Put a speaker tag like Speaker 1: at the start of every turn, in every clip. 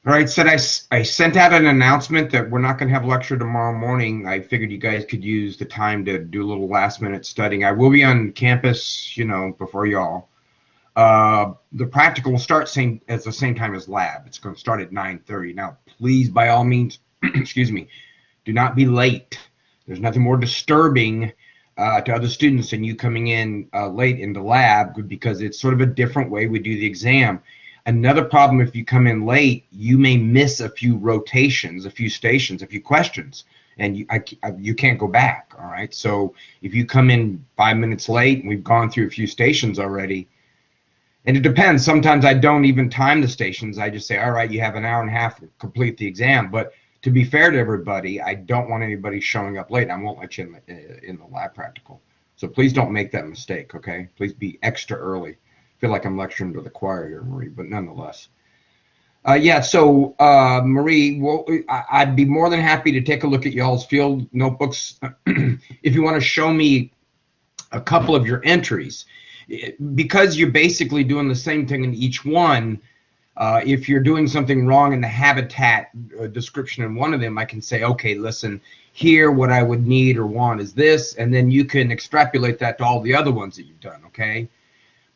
Speaker 1: All right, I sent out an announcement that we're not going to have a lecture tomorrow morning. I figured you guys could use the time to do a little last minute studying. I will be on campus, before y'all. The practical will start at the same time as lab. It's going to start at 9:30. Now, please, by all means, excuse me, do not be late. There's nothing more disturbing to other students than you coming in late in the lab, because it's sort of a different way we do the exam. Another problem, if you come in late, you may miss a few rotations, a few stations, a few questions, and you can't go back, all right? So if you come in 5 minutes late and we've gone through a few stations already, and it depends. Sometimes I don't even time the stations. I just say, all right, you have an hour and a half to complete the exam. But to be fair to everybody, I don't want anybody showing up late. I won't let you in the lab practical. So please don't make that mistake, okay? Please be extra early. I feel like I'm lecturing to the choir here, Marie, but nonetheless. Marie, I'd be more than happy to take a look at y'all's field notebooks if you want to show me a couple of your entries. Because you're basically doing the same thing in each one, if you're doing something wrong in the habitat description in one of them, I can say, okay, listen, here what I would need or want is this, and then you can extrapolate that to all the other ones that you've done, okay?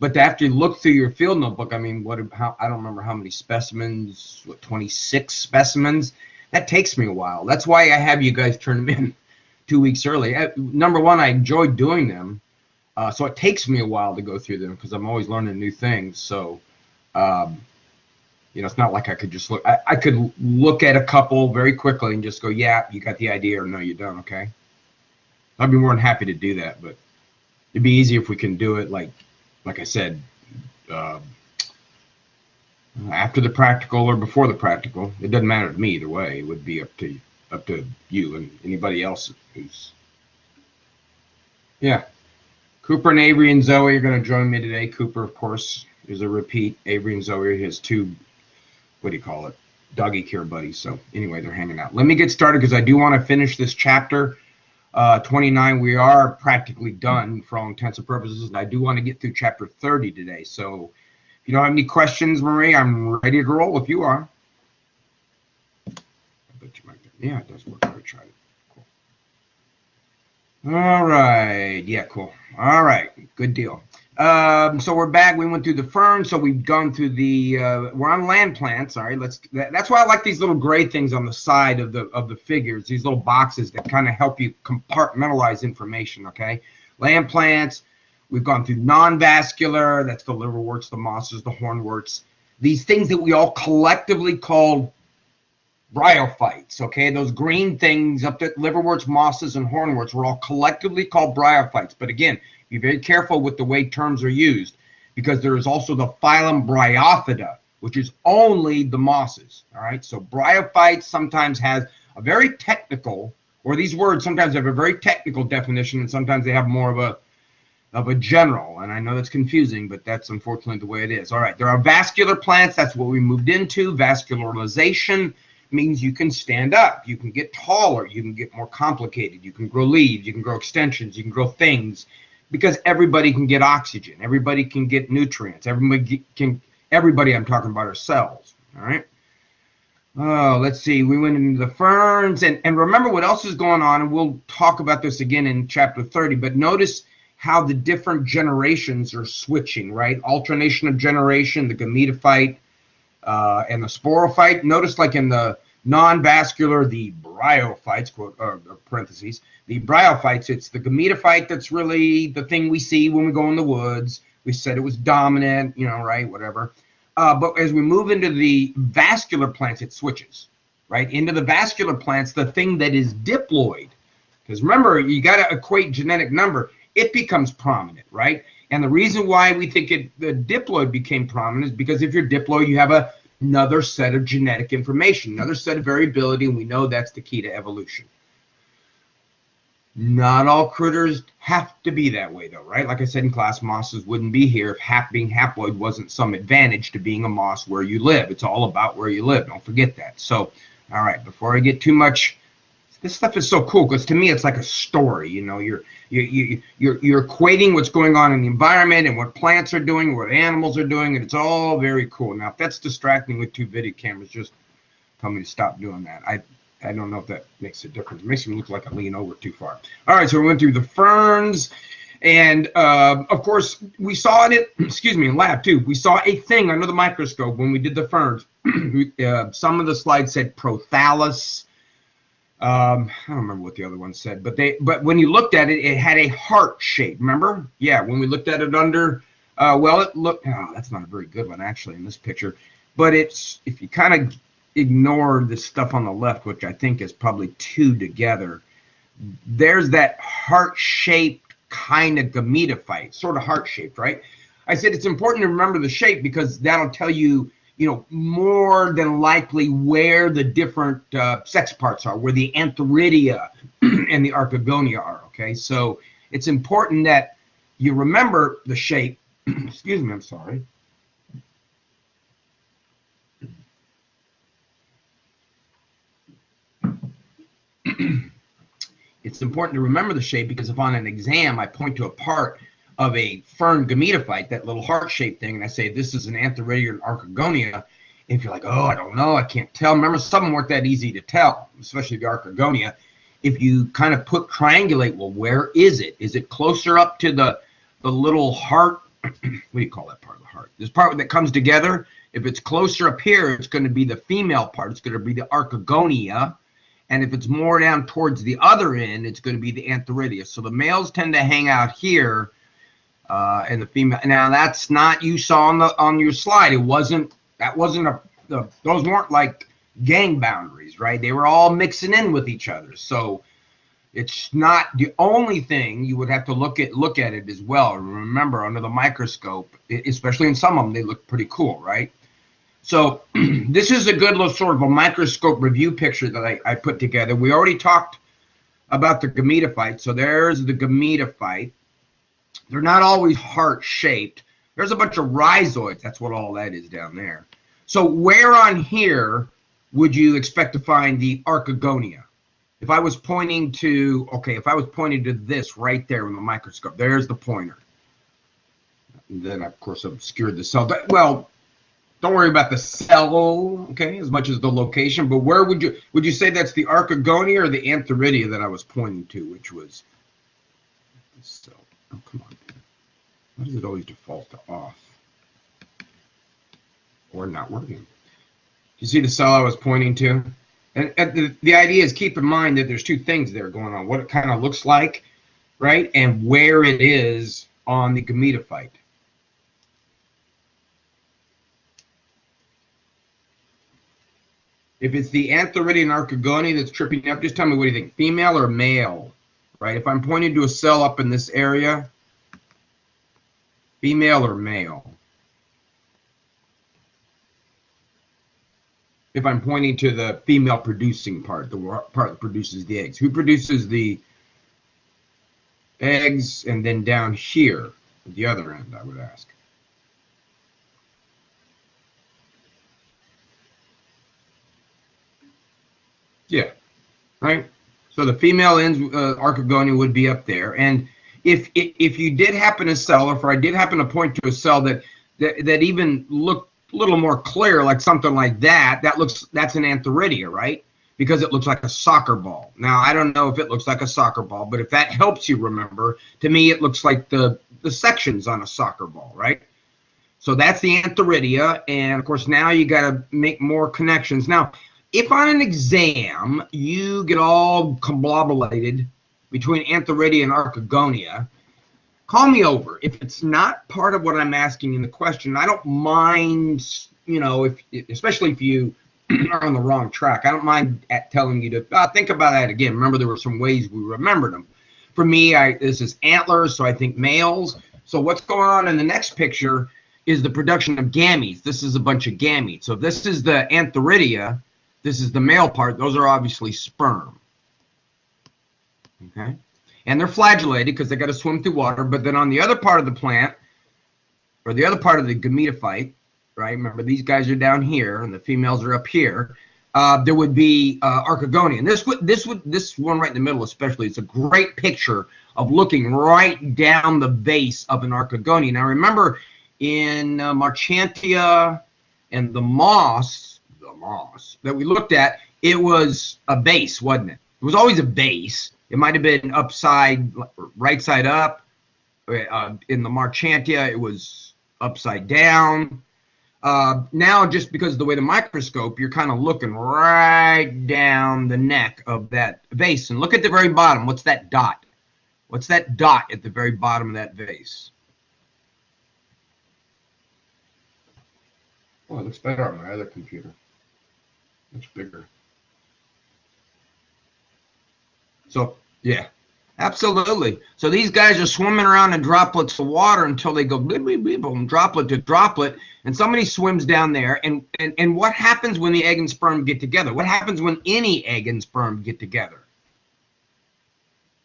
Speaker 1: But after you look through your field notebook, I mean, I don't remember how many specimens, 26 specimens? That takes me a while. That's why I have you guys turn them in 2 weeks early. Number one, I enjoy doing them. So it takes me a while to go through them because I'm always learning new things. So, it's not like I could just look. I could look at a couple very quickly and just go, yeah, you got the idea, or no, you don't, okay? I'd be more than happy to do that, but it'd be easy if we can do it, like I said, after the practical or before the practical. It doesn't matter to me either way. It would be up to you and anybody else who's, yeah. Cooper and Avery and Zoe are going to join me today. Cooper, of course, is a repeat. Avery and Zoe are his two, doggy care buddies. So anyway, they're hanging out. Let me get started because I do want to finish this chapter 29. We are practically done for all intents and purposes, and I do want to get through chapter 30 today. So if you don't have any questions, Marie, I'm ready to roll if you are. I bet you might. Yeah, it does work. I tried it. All right. Yeah, cool. All right. Good deal. So we're back. We went through the ferns. So we've gone through we're on land plants. All right. That's why I like these little gray things on the side of the figures, these little boxes that kind of help you compartmentalize information. Okay. Land plants. We've gone through non-vascular. That's the liverworts, the mosses, the hornworts, these things that we all collectively call bryophytes, okay? Those green things up at liverworts, mosses, and hornworts were all collectively called bryophytes. But again, be very careful with the way terms are used, because there is also the phylum Bryophyta, which is only the mosses, all right? So bryophytes sometimes has a very technical, or these words sometimes have a very technical definition, and sometimes they have more of a general, and I know that's confusing, but that's unfortunately the way it is. All right, there are vascular plants. That's what we moved into. Vascularization means you can stand up, you can get taller, you can get more complicated, you can grow leaves, you can grow extensions, you can grow things, because everybody can get oxygen, everybody can get nutrients, everybody I'm talking about are cells, all right? Oh, let's see, we went into the ferns, and remember what else is going on, and we'll talk about this again in chapter 30, but notice how the different generations are switching, right? Alternation of generation, the gametophyte, and the sporophyte. Notice, like in the non-vascular, the bryophytes, quote, or parentheses, the bryophytes, it's the gametophyte that's really the thing we see when we go in the woods. We said it was dominant, right, whatever. But as we move into the vascular plants, it switches, right? Into the vascular plants, the thing that is diploid, because remember, you got to equate genetic number, it becomes prominent, right? And the reason why we think the diploid became prominent is because if you're diploid, you have another set of genetic information, another set of variability, and we know that's the key to evolution. Not all critters have to be that way, though, right? Like I said in class, mosses wouldn't be here if being haploid wasn't some advantage to being a moss where you live. It's all about where you live. Don't forget that. So, all right, before I get too much, this stuff is so cool because to me it's like a story. You're equating what's going on in the environment and what plants are doing, what animals are doing, and it's all very cool. Now, if that's distracting with two video cameras, just tell me to stop doing that. I don't know if that makes a difference. It makes me look like I lean over too far. All right, so we went through the ferns, and of course we saw it. Excuse me, in lab too. We saw a thing under the microscope when we did the ferns. Some of the slides said prothallus. I don't remember what the other one said, but when you looked at it, it had a heart shape. Remember? Yeah, when we looked at it under, well, it looked. Oh, that's not a very good one actually in this picture. But it's, if you kind of ignore the stuff on the left, which I think is probably two together, there's that heart-shaped kind of gametophyte, sort of heart-shaped, right? I said it's important to remember the shape because that'll tell you, you know, more than likely where the different sex parts are, where the Antheridia and the Archegonia are, okay? So it's important that you remember the shape. Excuse me, I'm sorry. It's important to remember the shape because if on an exam I point to a part of a fern gametophyte, that little heart-shaped thing, and I say this is an Antheridia and Archegonia, if you're like, oh, I don't know, I can't tell. Remember, some weren't that easy to tell, especially the Archegonia. If you kind of triangulate, well, where is it? Is it closer up to the little heart? What do you call that part of the heart? This part that comes together. If it's closer up here, it's going to be the female part. It's going to be the Archegonia. And if it's more down towards the other end, it's going to be the Antheridia. So the males tend to hang out here, and the female. Now that's not, you saw on your slide. It wasn't. That wasn't those weren't like gang boundaries, right? They were all mixing in with each other. So it's not the only thing. You would have to look at it as well. Remember, under the microscope, especially in some of them, they look pretty cool, right? So this is a good little sort of a microscope review picture that I put together. We already talked about the gametophyte. So there's the gametophyte. They're not always heart-shaped. There's a bunch of rhizoids. That's what all that is down there. So where on here would you expect to find the Archegonia? If I was pointing to, okay, if I was pointing to this right there in the microscope, there's the pointer. And then, of course, obscured the cell. Well, don't worry about the cell, okay, as much as the location. But where would you say that's the Archegonia or the Antheridia that I was pointing to, which was this cell? Oh, come on. Why does it always default to off? Or not working? You see the cell I was pointing to? And the idea is keep in mind that there's two things there going on. What it kind of looks like, right? And where it is on the gametophyte. If it's the Antheridia and Archegonia that's tripping up, just tell me, what do you think? Female or male? Right? If I'm pointing to a cell up in this area, female or male? If I'm pointing to the female producing part, the part that produces the eggs. Who produces the eggs? And then down here, at the other end, I would ask. Yeah, right? So the female ends, Archegonia would be up there. And if you did happen to sell, or if I did happen to point to a cell that even looked a little more clear, like something like that, that's an Antheridia, right? Because it looks like a soccer ball. Now, I don't know if it looks like a soccer ball, but if that helps you remember, to me it looks like the sections on a soccer ball, right? So that's the Antheridia, and of course now you got to make more connections. Now, if on an exam you get all combobulated between Antheridia and Archegonia, call me over. If it's not part of what I'm asking in the question, I don't mind, you know, especially if you are on the wrong track, I don't mind telling you to think about that again. Remember, there were some ways we remembered them. For me, this is antlers, so I think males. So what's going on in the next picture is the production of gametes. This is a bunch of gametes. So this is the Antheridia. This is the male part. Those are obviously sperm. Okay? And they're flagellated because they got to swim through water. But then on the other part of the plant, or the other part of the gametophyte, right? Remember, these guys are down here, and the females are up here. There would be Archegonia. And this one right in the middle especially, it's a great picture of looking right down the base of an Archegonia. Now, remember, in Marchantia and the moss moss that we looked at, it was a base, wasn't it? It was always a base. It might have been right side up. In the Marchantia, it was upside down. Now, just because of the way the microscope, you're kind of looking right down the neck of that vase. And look at the very bottom. What's that dot? What's that dot at the very bottom of that vase? Oh, it looks better on my other computer. Much bigger. So, yeah, absolutely. So these guys are swimming around in droplets of water until they go bleep, bleep, bleep, boom, droplet to droplet, and somebody swims down there. And what happens when the egg and sperm get together? What happens when any egg and sperm get together?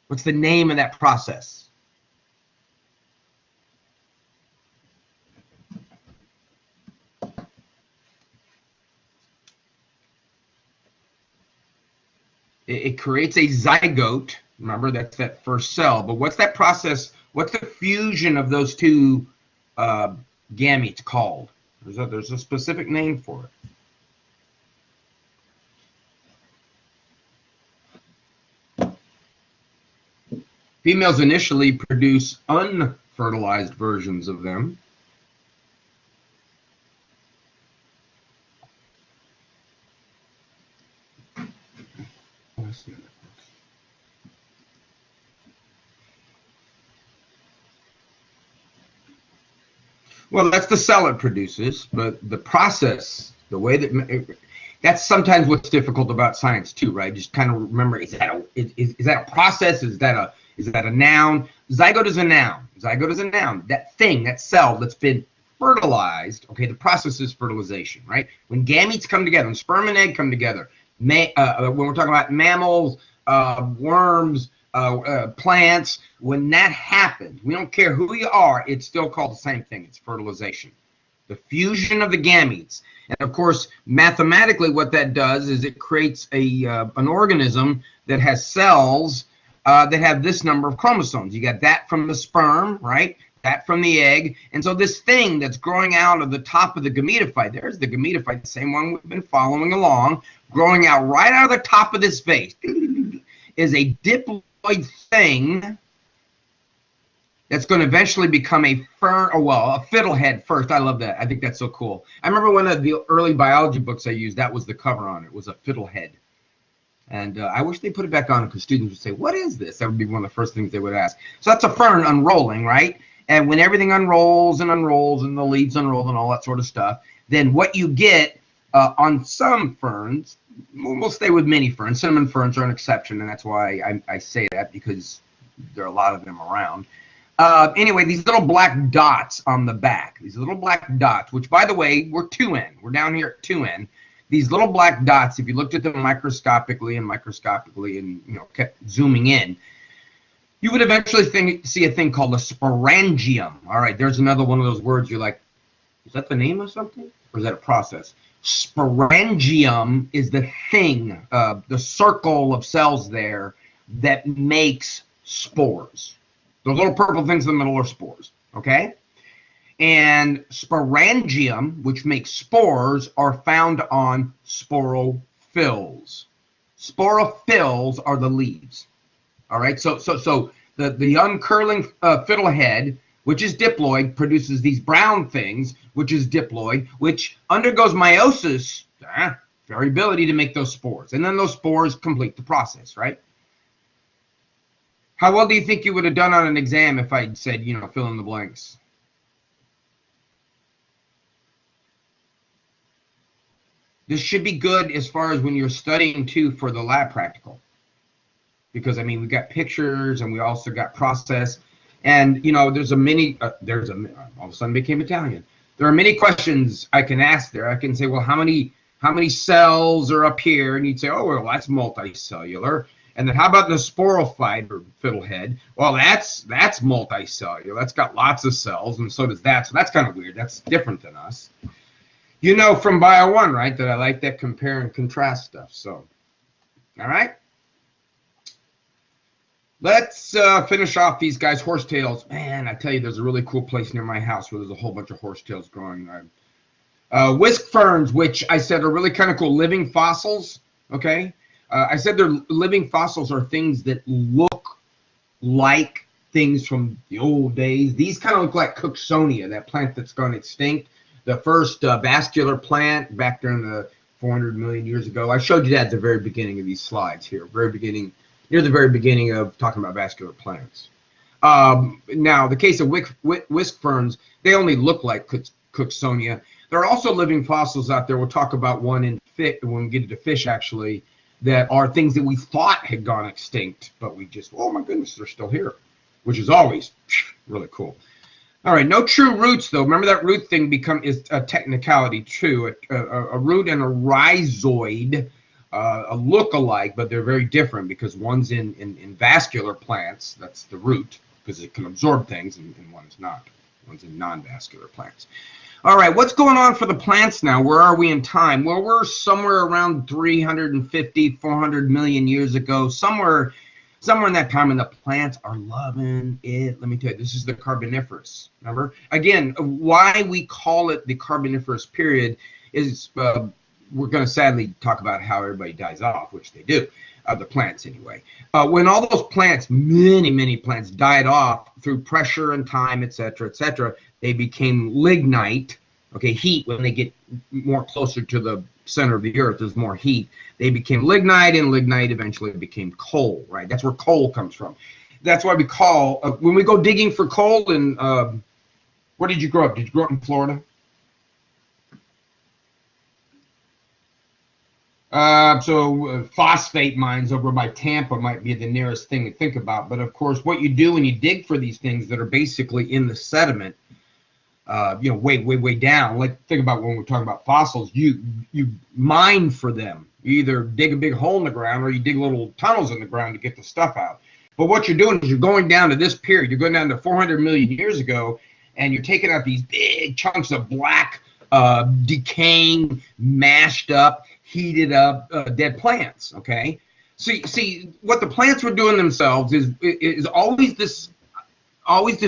Speaker 1: What's the name of that process? It creates a zygote. Remember, that's that first cell. But what's that process? What's the fusion of those two gametes called? There's a specific name for it. Females initially produce unfertilized versions of them. Well, that's the cell it produces, but the process, the way that's sometimes what's difficult about science too, right? Just kind of remember, is that a process? Is that a noun? Zygote is a noun. Zygote is a noun. That thing, that cell that's been fertilized. Okay, the process is fertilization, right? When gametes come together, when sperm and egg come together, when we're talking about mammals, worms, plants, when that happens, we don't care who you are, it's still called the same thing. It's fertilization, the fusion of the gametes. And of course, mathematically, what that does is it creates an organism that has cells that have this number of chromosomes. You got that from the sperm, right? That from the egg. And so this thing that's growing out of the top of the gametophyte, there's the gametophyte, the same one we've been following along, growing out right out of the top of this vase, is a diploid thing that's going to eventually become a a fiddlehead first. I love that. I think that's so cool. I remember one of the early biology books I used, that was the cover on it, was a fiddlehead. And I wish they put it back on because students would say, what is this? That would be one of the first things they would ask. So that's a fern unrolling, right? And when everything unrolls and unrolls and the leaves unroll and all that sort of stuff, then what you get on some ferns, we'll stay with mini ferns. Cinnamon ferns are an exception, and that's why I say that, because there are a lot of them around. Anyway, these little black dots on the back, these little black dots, which, by the way, we're 2N. We're down here at 2N. These little black dots, if you looked at them microscopically and kept zooming in, you would eventually see a thing called a sporangium. All right, there's another one of those words you're like, is that the name of something? Or is that a process? Sporangium is the thing, the circle of cells there that makes spores. Those little purple things in the middle are spores, okay? And sporangium, which makes spores, are found on sporophylls. Sporophylls are the leaves. All right, so the uncurling fiddlehead, which is diploid, produces these brown things, which is diploid, which undergoes meiosis, variability, to make those spores. And then those spores complete the process, right? How well do you think you would have done on an exam if I said, fill in the blanks? This should be good as far as when you're studying, too, for the lab practical. Because, I mean, we got pictures and we also got process. And, there's a mini, all of a sudden became Italian. There are many questions I can ask there. I can say, well, how many cells are up here? And you'd say, oh, well, that's multicellular. And then how about the sporophyte or fiddlehead? Well, that's multicellular. That's got lots of cells, and so does that. So that's kind of weird. That's different than us. You know from Bio 1, right, that I like that compare and contrast stuff. So, all right. Let's finish off these guys. Horsetails. Man, I tell you, there's a really cool place near my house where there's a whole bunch of horsetails growing. Whisk ferns, which I said are really kind of cool, living fossils. Okay, I said they're living fossils are things that look like things from the old days. These kind of look like Cooksonia, that plant that's gone extinct. The first vascular plant back during the 400 million years ago. I showed you that at the very beginning of these slides here, very beginning, near the very beginning of talking about vascular plants. Now, the case of whisk ferns, they only look like Cooksonia. There are also living fossils out there. We'll talk about one in when we get into fish, actually, that are things that we thought had gone extinct, but we just, oh my goodness, they're still here, which is always really cool. All right, no true roots, though. Remember that root thing is a technicality, too. A root and a rhizoid look alike, but they're very different because one's in vascular plants, that's the root, because it can absorb things, and one is not. One's in non-vascular plants. All right, what's going on for the plants now? Where are we in time? Well, we're somewhere around 350, 400 million years ago, somewhere in that time, and the plants are loving it. Let me tell you, this is the Carboniferous. Remember? Again, why we call it the Carboniferous period is we're going to sadly talk about how everybody dies off, which they do, the plants anyway. When all those plants, many plants, died off through pressure and time, etc., they became lignite. Okay, heat, when they get more closer to the center of the earth, there's more heat. They became lignite, and lignite eventually became coal, right? That's where coal comes from. That's why we call, when we go digging for coal, and where did you grow up? Did you grow up in Florida? Phosphate mines over by Tampa might be the nearest thing to think about. But of course, what you do when you dig for these things that are basically in the sediment, way down. Like, think about when we're talking about fossils, you mine for them. You either dig a big hole in the ground or you dig little tunnels in the ground to get the stuff out. But what you're doing is you're going down to this period. You're going down to 400 million years ago, and you're taking out these big chunks of black, decaying, mashed up, heated up, dead plants. Okay. See, what the plants were doing themselves is always this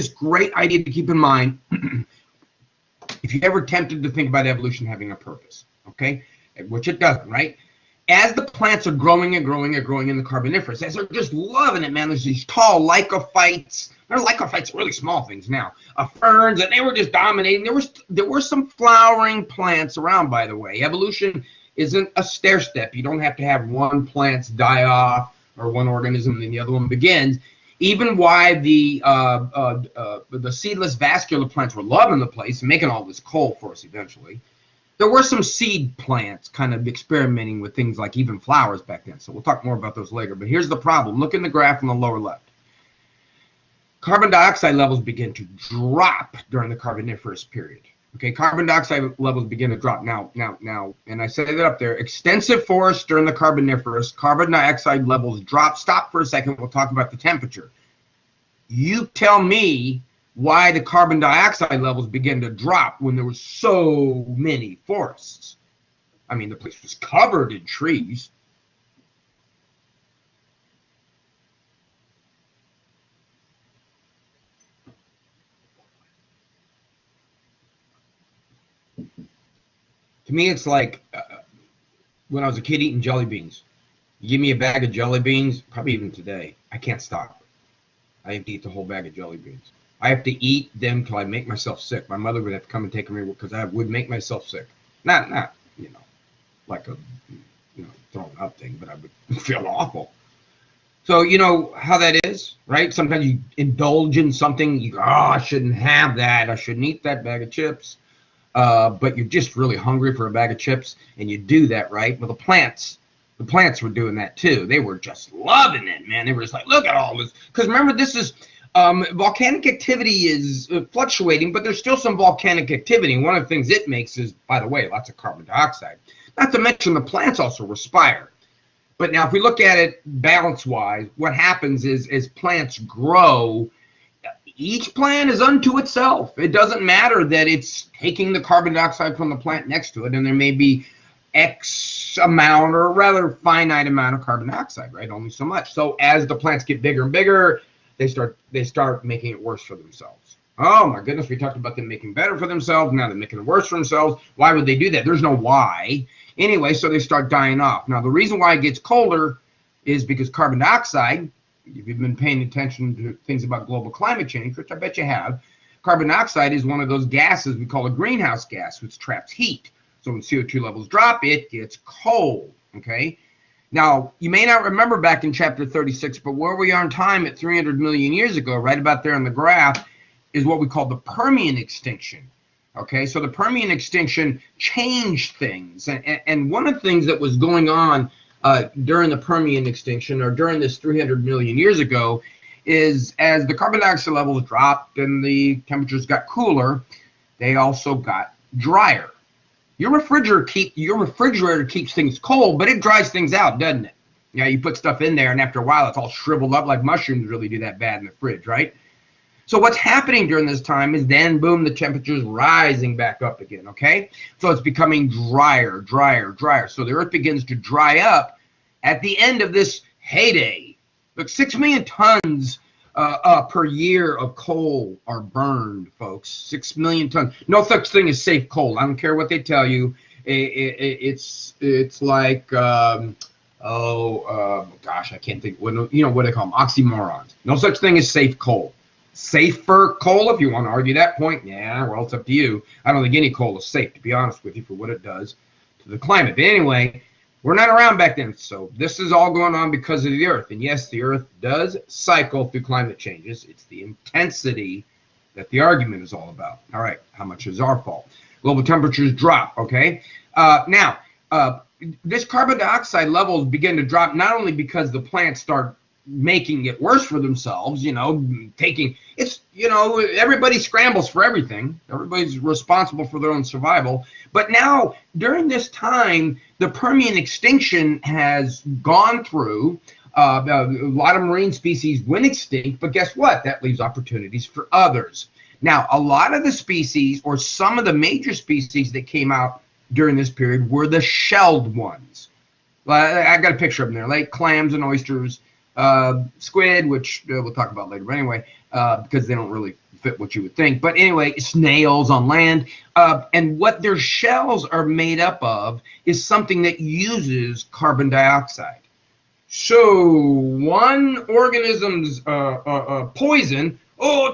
Speaker 1: great idea to keep in mind. If you're ever tempted to think about evolution having a purpose, okay, which it doesn't, right? As the plants are growing and growing and growing in the Carboniferous, as they're just loving it, man, there's these tall lycophytes. They're lycophytes, really small things now, ferns, and they were just dominating. There were some flowering plants around, by the way. Evolution isn't a stair step. You don't have to have one plant die off or one organism and then the other one begins. Even why the seedless vascular plants were loving the place and making all this coal for us eventually, there were some seed plants kind of experimenting with things like even flowers back then. So we'll talk more about those later. But here's the problem. Look in the graph on the lower left. Carbon dioxide levels begin to drop during the Carboniferous period. Okay, carbon dioxide levels begin to drop now, and I said that up there. Extensive forests during the Carboniferous, carbon dioxide levels drop. Stop for a second. We'll talk about the temperature. You tell me why the carbon dioxide levels begin to drop when there were so many forests. I mean, the place was covered in trees. To me, it's like when I was a kid eating jelly beans. You give me a bag of jelly beans, probably even today, I can't stop. I have to eat the whole bag of jelly beans. I have to eat them till I make myself sick. My mother would have to come and take me because I would make myself sick. Not like a throwing up thing, but I would feel awful. So you know how that is, right? Sometimes you indulge in something, you go, oh, I shouldn't have that. I shouldn't eat that bag of chips. But you're just really hungry for a bag of chips, and you do that, right? Well, the plants were doing that too. They were just loving it, man. They were just like, look at all this. Because remember, this is volcanic activity is fluctuating, but there's still some volcanic activity. And one of the things it makes is, by the way, lots of carbon dioxide. Not to mention the plants also respire. But now if we look at it balance-wise, what happens is as plants grow, each plant is unto itself. It doesn't matter that it's taking the carbon dioxide from the plant next to it, and there may be X amount or a rather finite amount of carbon dioxide, right? Only so much. So as the plants get bigger and bigger, they start making it worse for themselves. Oh my goodness, we talked about them making better for themselves. Now they're making it worse for themselves. Why would they do that? There's no why. Anyway, so they start dying off. Now the reason why it gets colder is because carbon dioxide, if you've been paying attention to things about global climate change, which I bet you have, carbon dioxide is one of those gases we call a greenhouse gas, which traps heat. So when CO2 levels drop, it gets cold, okay? Now, you may not remember back in chapter 36, but where we are in time at 300 million years ago, right about there on the graph, is what we call the Permian extinction. Okay, so the Permian extinction changed things. And one of the things that was going on during the Permian extinction, or during this 300 million years ago, is as the carbon dioxide levels dropped and the temperatures got cooler, they also got drier. Your refrigerator keeps things cold, but it dries things out, doesn't it? Yeah, you put stuff in there, and after a while, it's all shriveled up, like mushrooms really do that bad in the fridge, right? So what's happening during this time is then, boom, the temperature's rising back up again, okay? So it's becoming drier, drier, drier. So the Earth begins to dry up at the end of this heyday. Look, 6 million tons per year of coal are burned, folks. 6 million tons. No such thing as safe coal. I don't care what they tell you. It's like, gosh, I can't think. What do they call them? Oxymorons. No such thing as safe coal. Safer coal, if you want to argue that point, yeah, well, it's up to you. I don't think any coal is safe, to be honest with you, for what it does to the climate. But anyway, we're not around back then, so this is all going on because of the Earth. And yes, the Earth does cycle through climate changes. It's the intensity that the argument is all about. All right, how much is our fault? Global temperatures drop, okay? Now, this carbon dioxide levels begin to drop not only because the plants start making it worse for themselves, everybody scrambles for everything. Everybody's responsible for their own survival. But now, during this time, the Permian extinction has gone through. A lot of marine species went extinct, but guess what? That leaves opportunities for others. Now, a lot of the species, or some of the major species that came out during this period, were the shelled ones. I got a picture of them there, like clams and oysters, squid, which we'll talk about later, but anyway, because they don't really fit what you would think. But anyway, snails on land, and what their shells are made up of is something that uses carbon dioxide. So one organism's poison,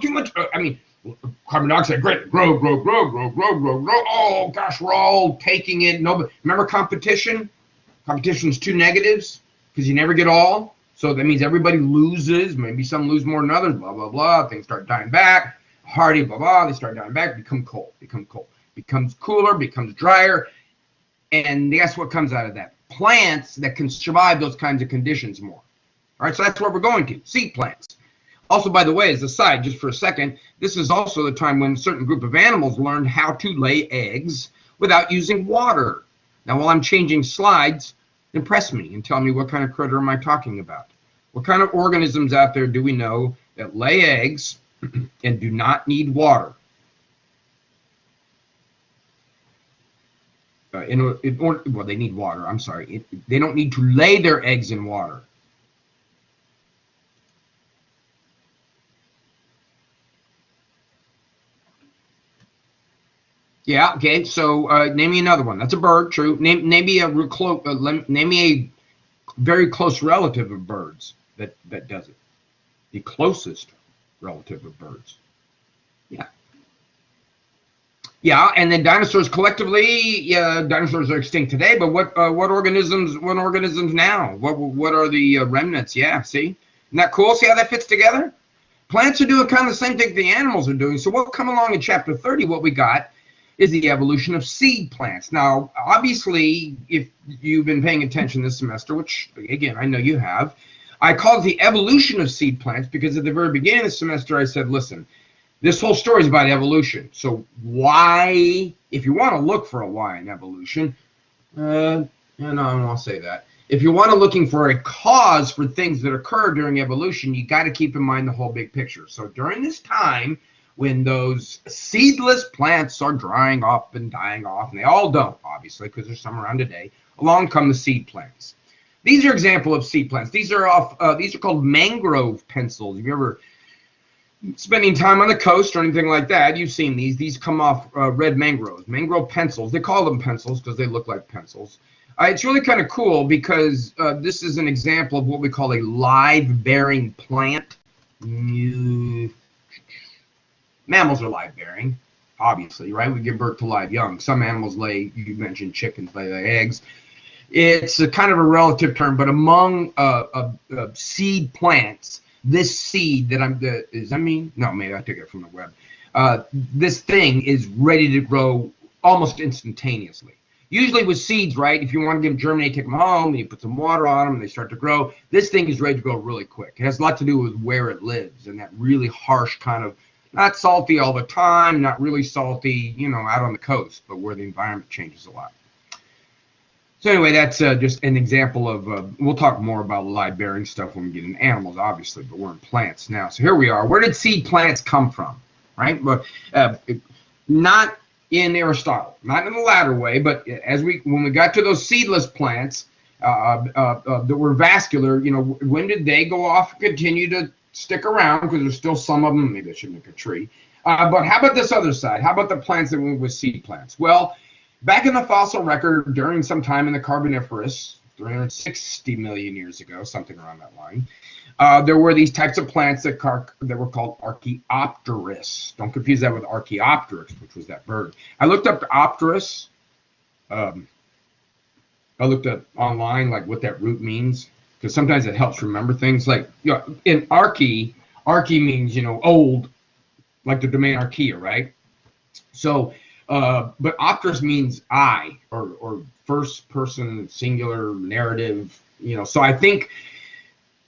Speaker 1: too much, carbon dioxide, great, grow. Oh gosh, we're all taking it. No, remember competition? Competition's two negatives, because you never get all. So that means everybody loses. Maybe some lose more than others, blah, blah, blah. Things start dying back. Hardy, blah, blah. They start dying back, become cold. Becomes cooler, becomes drier. And guess what comes out of that? Plants that can survive those kinds of conditions more. All right, so that's what we're going to, seed plants. Also, by the way, as a side, just for a second, this is also the time when a certain group of animals learned how to lay eggs without using water. Now, while I'm changing slides, impress me and tell me, what kind of critter am I talking about? What kind of organisms out there do we know that lay eggs and do not need water? Well, they need water. I'm sorry. They don't need to lay their eggs in water. Yeah. Okay. So name me another one. That's a bird. True. Name me a very close relative of birds that does it. The closest relative of birds. Yeah. Yeah, and then dinosaurs collectively, yeah, dinosaurs are extinct today, but what organisms now? What are the remnants? Yeah, see? Isn't that cool? See how that fits together? Plants are doing kind of the same thing the animals are doing. So we'll come along in chapter 30, what we got is the evolution of seed plants. Now, obviously, if you've been paying attention this semester, which, again, I know you have, I called it the evolution of seed plants because at the very beginning of the semester I said, listen, this whole story is about evolution. So why, if you want to look for a why in evolution, no, I won't say that. If you want to looking for a cause for things that occur during evolution, you got to keep in mind the whole big picture. So during this time, when those seedless plants are drying up and dying off, and they all don't, obviously, because there's some around today, along come the seed plants. These are examples of seed plants. These are called mangrove pencils. Have you ever spending time on the coast or anything like that, you've seen these. These come off red mangroves, mangrove pencils. They call them pencils because they look like pencils. It's really kind of cool because this is an example of what we call a live-bearing plant. Mammals are live-bearing, obviously, right? We give birth to live young. Some animals lay, you mentioned chickens, lay eggs. It's a kind of a relative term, but among seed plants, this seed that no, maybe I took it from the web. This thing is ready to grow almost instantaneously. Usually with seeds, right, if you want to get them germinate, take them home, and you put some water on them, and they start to grow. This thing is ready to grow really quick. It has a lot to do with where it lives and that really harsh kind of, not salty all the time, not really salty, out on the coast, but where the environment changes a lot. So anyway, that's just an example of, we'll talk more about live-bearing stuff when we get into animals, obviously, but we're in plants now. So here we are. Where did seed plants come from, right? But not in Aristotle, not in the latter way, but when we got to those seedless plants that were vascular, when did they go off and continue to stick around? Because there's still some of them. Maybe I should make a tree. But how about this other side? How about the plants that went with seed plants? Well, back in the fossil record, during some time in the Carboniferous, 360 million years ago, something around that line, there were these types of plants that were called Archaeopteris. Don't confuse that with Archaeopteryx, which was that bird. I looked up Opteris. I looked up online, like what that root means, because sometimes it helps remember things. Like, in archae means, old, like the domain archaea, right? So, but Opteris means I, or first person, singular, narrative, So I think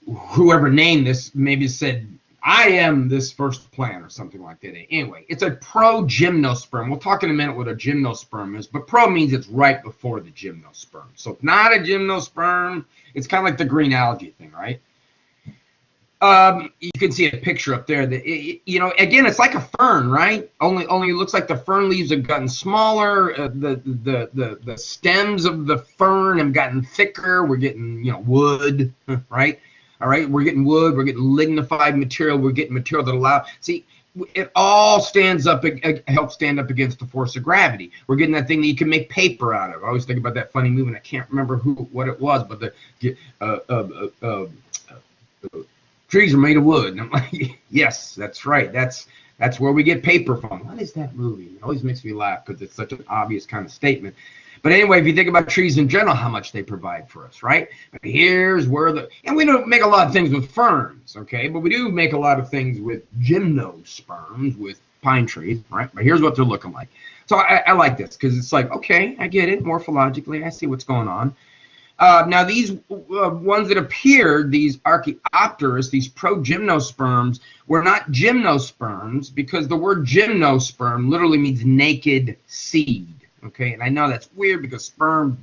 Speaker 1: whoever named this maybe said, I am this first plant or something like that. Anyway, it's a progymnosperm. We'll talk in a minute what a gymnosperm is, but pro means it's right before the gymnosperm. So it's not a gymnosperm. It's kind of like the green algae thing, right? You can see a picture up there that, again, it's like a fern, right? Only it looks like the fern leaves have gotten smaller. The stems of the fern have gotten thicker. We're getting, wood, right? All right, we're getting wood. We're getting lignified material. We're getting material that it all helps stand up against the force of gravity. We're getting that thing that you can make paper out of. I always think about that funny movie, and I can't remember what it was, but the trees are made of wood. And I'm like, yes, that's right. That's where we get paper from. What is that movie? It always makes me laugh because it's such an obvious kind of statement. But anyway, if you think about trees in general, how much they provide for us, right? But here's where and we don't make a lot of things with ferns, okay? But we do make a lot of things with gymnosperms, with pine trees, right? But here's what they're looking like. So I like this because it's like, okay, I get it morphologically. I see what's going on. Now, these ones that appeared, these Archaeopteris, these progymnosperms, were not gymnosperms because the word gymnosperm literally means naked seed. Okay, and I know that's weird because sperm,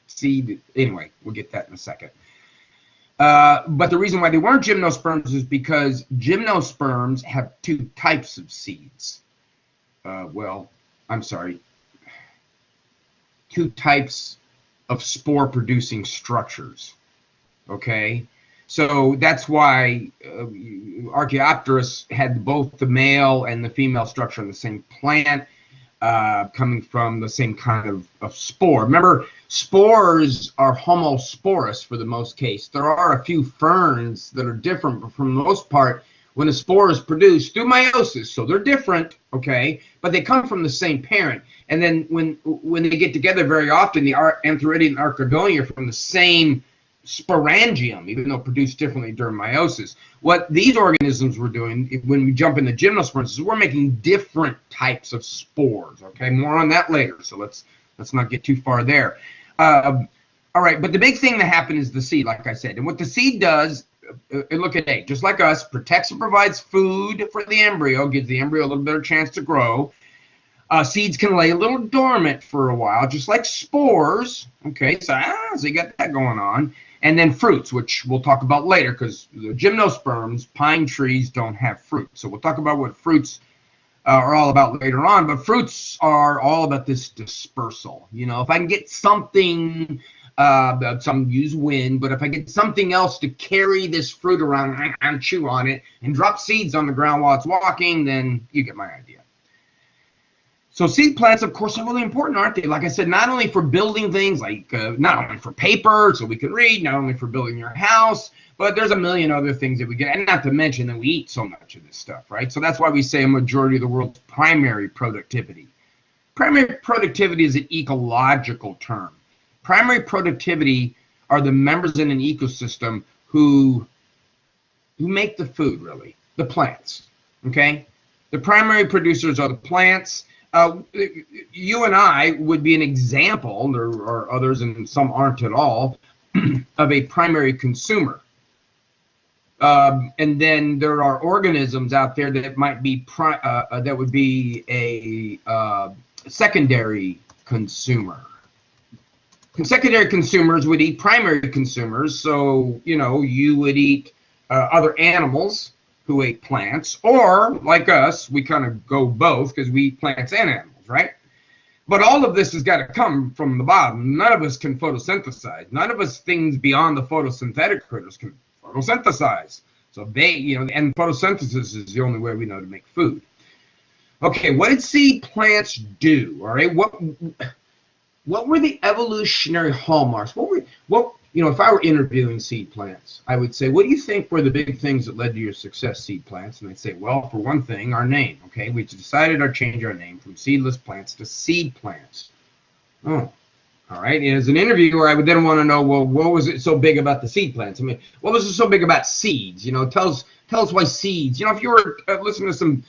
Speaker 1: seed, anyway, we'll get that in a second. But the reason why they weren't gymnosperms is because gymnosperms have two types of seeds. Two types of spore-producing structures, okay? So that's why Archaeopteris had both the male and the female structure in the same plant, coming from the same kind of spore. Remember, spores are homosporous for the most case. There are a few ferns that are different, but for the most part, when a spore is produced through meiosis, so they're different, okay, but they come from the same parent. And then when they get together, very often the Antheridium and Archegonia are from the same sporangium, even though produced differently during meiosis. What these organisms were doing, when we jump into gymnosperms, is we're making different types of spores. Okay, more on that later. So let's not get too far there. All right, but the big thing that happened is the seed, like I said, and what the seed does. Look at A, just like us, protects and provides food for the embryo, gives the embryo a little better chance to grow. Seeds can lay a little dormant for a while, just like spores. Okay, so you got that going on. And then fruits, which we'll talk about later, because the gymnosperms, pine trees, don't have fruit. So we'll talk about what fruits are all about later on. But fruits are all about this dispersal. If I can get something Some use wind, but if I get something else to carry this fruit around and chew on it and drop seeds on the ground while it's walking, then you get my idea. So seed plants, of course, are really important, aren't they? Like I said, not only for building things, like not only for paper so we can read, not only for building your house, but there's a million other things that we get, and not to mention that we eat so much of this stuff, right? So that's why we say a majority of the world's primary productivity. Primary productivity is an ecological term. Primary productivity are the members in an ecosystem who make the food, really, the plants, okay? The primary producers are the plants. You and I would be an example, there are others and some aren't at all, of a primary consumer. And then there are organisms out there that might be that would be a secondary consumer. Secondary consumers would eat primary consumers, so you would eat other animals who ate plants, or like us, we kind of go both because we eat plants and animals, right? But all of this has got to come from the bottom. None of us can photosynthesize. None of us, things beyond the photosynthetic critters, can photosynthesize. So they, and photosynthesis is the only way we know to make food. Okay, what did seed plants do? All right, what were the evolutionary hallmarks? If I were interviewing seed plants, I would say, what do you think were the big things that led to your success, seed plants? And they'd say, well, for one thing, our name, okay? We decided to change our name from seedless plants to seed plants. Oh, all right. And as an interviewer, I would then want to know, well, what was it so big about the seed plants? I mean, what was it so big about seeds? Tell us why seeds. If you were listening to some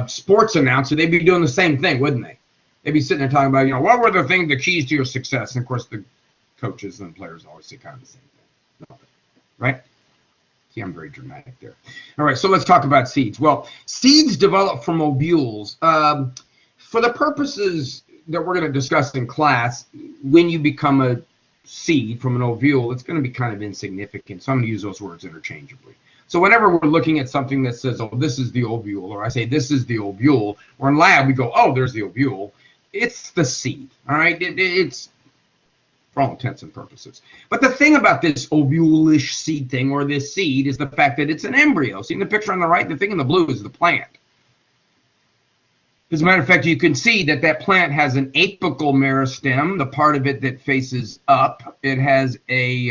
Speaker 1: sports announcer, they'd be doing the same thing, wouldn't they? They'd be sitting there talking about, what were the keys to your success? And of course, the coaches and players always say kind of the same thing, right? See, I'm very dramatic there. All right, so let's talk about seeds. Well, seeds develop from ovules. For the purposes that we're going to discuss in class, when you become a seed from an ovule, it's going to be kind of insignificant. So I'm going to use those words interchangeably. So whenever we're looking at something that says, oh, this is the ovule, or I say this is the ovule, or in lab we go, oh, there's the ovule, it's the seed, all right? It's for all intents and purposes. But the thing about this ovule-ish seed thing, or this seed, is the fact that it's an embryo. See in the picture on the right, the thing in the blue is the plant. As a matter of fact, you can see that plant has an apical meristem, the part of it that faces up. It has a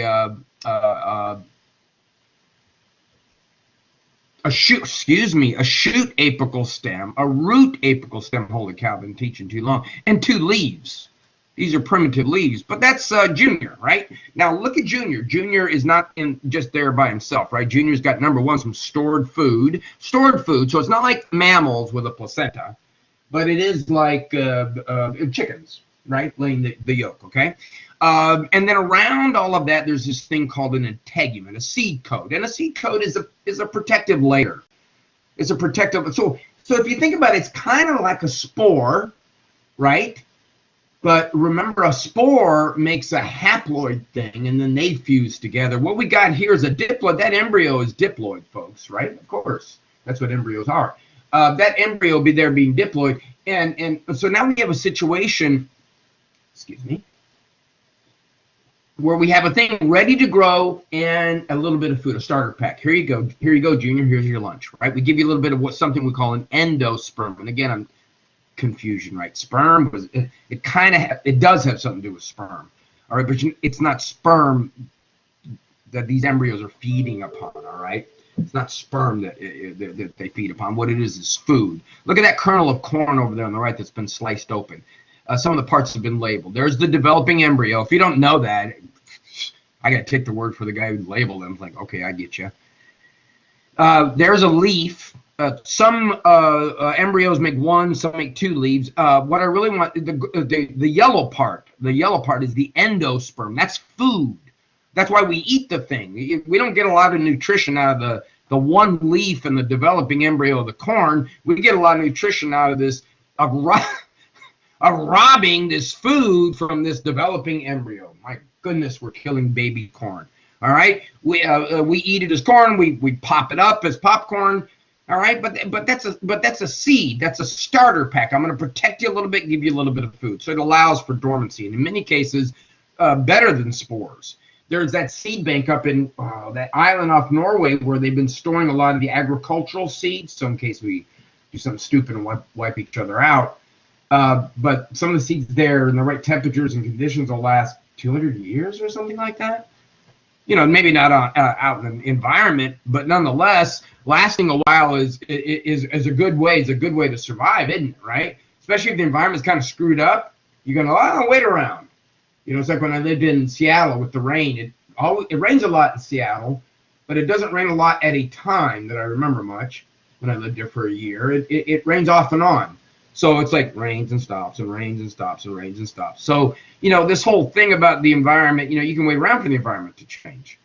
Speaker 1: shoot apical stem, a root apical stem, holy cow, I've been teaching too long, and 2 leaves. These are primitive leaves, but that's Junior, right? Now look at Junior. Junior is not just there by himself, right? Junior's got, number one, some stored food. So it's not like mammals with a placenta, but it is like chickens, right? Laying the yolk, okay? And then around all of that, there's this thing called an integument, a seed coat. And a seed coat is a protective layer. It's a protective, so if you think about it, it's kind of like a spore, right? But remember, a spore makes a haploid thing, and then they fuse together. What we got here is a diploid. That embryo is diploid, folks, right? Of course, that's what embryos are. That embryo will be there being diploid. And so now we have a situation, where we have a thing ready to grow and a little bit of food, a starter pack. Here you go, Junior. Here's your lunch, right? We give you a little bit of something we call an endosperm. And again, I'm confusion, right? Sperm was it does have something to do with sperm, all right, but it's not sperm that these embryos are feeding upon, all right? It's not sperm that they feed upon. What it is food. Look at that kernel of corn over there on the right that's been sliced open. Some of the parts have been labeled. There's the developing embryo. If you don't know that, I got to take the word for the guy who labeled them. Like, okay, I get you. There's a leaf. Some embryos make 1, some make 2 leaves. What I really want, the yellow part is the endosperm. That's food. That's why we eat the thing. We don't get a lot of nutrition out of the one leaf in the developing embryo of the corn. We get a lot of nutrition out of this, of robbing this food from this developing embryo. My goodness, we're killing baby corn. All right, we eat it as corn. We pop it up as popcorn. All right, but that's a seed. That's a starter pack. I'm going to protect you a little bit, give you a little bit of food. So it allows for dormancy. And in many cases, better than spores. There's that seed bank up in that island off Norway where they've been storing a lot of the agricultural seeds. So in case we do something stupid and wipe each other out. But some of the seeds there in the right temperatures and conditions will last 200 years or something like that. You know, maybe not out in the environment, but nonetheless, lasting a while is a good way. It's a good way to survive, isn't it? Right? Especially if the environment's kind of screwed up, you're gonna wait around. You know, it's like when I lived in Seattle with the rain. It rains a lot in Seattle, but it doesn't rain a lot at a time that I remember much. When I lived there for a year, it rains off and on. So it's like rains and stops and rains and stops and rains and stops. So, you know, this whole thing about the environment, you know, you can wait around for the environment to change.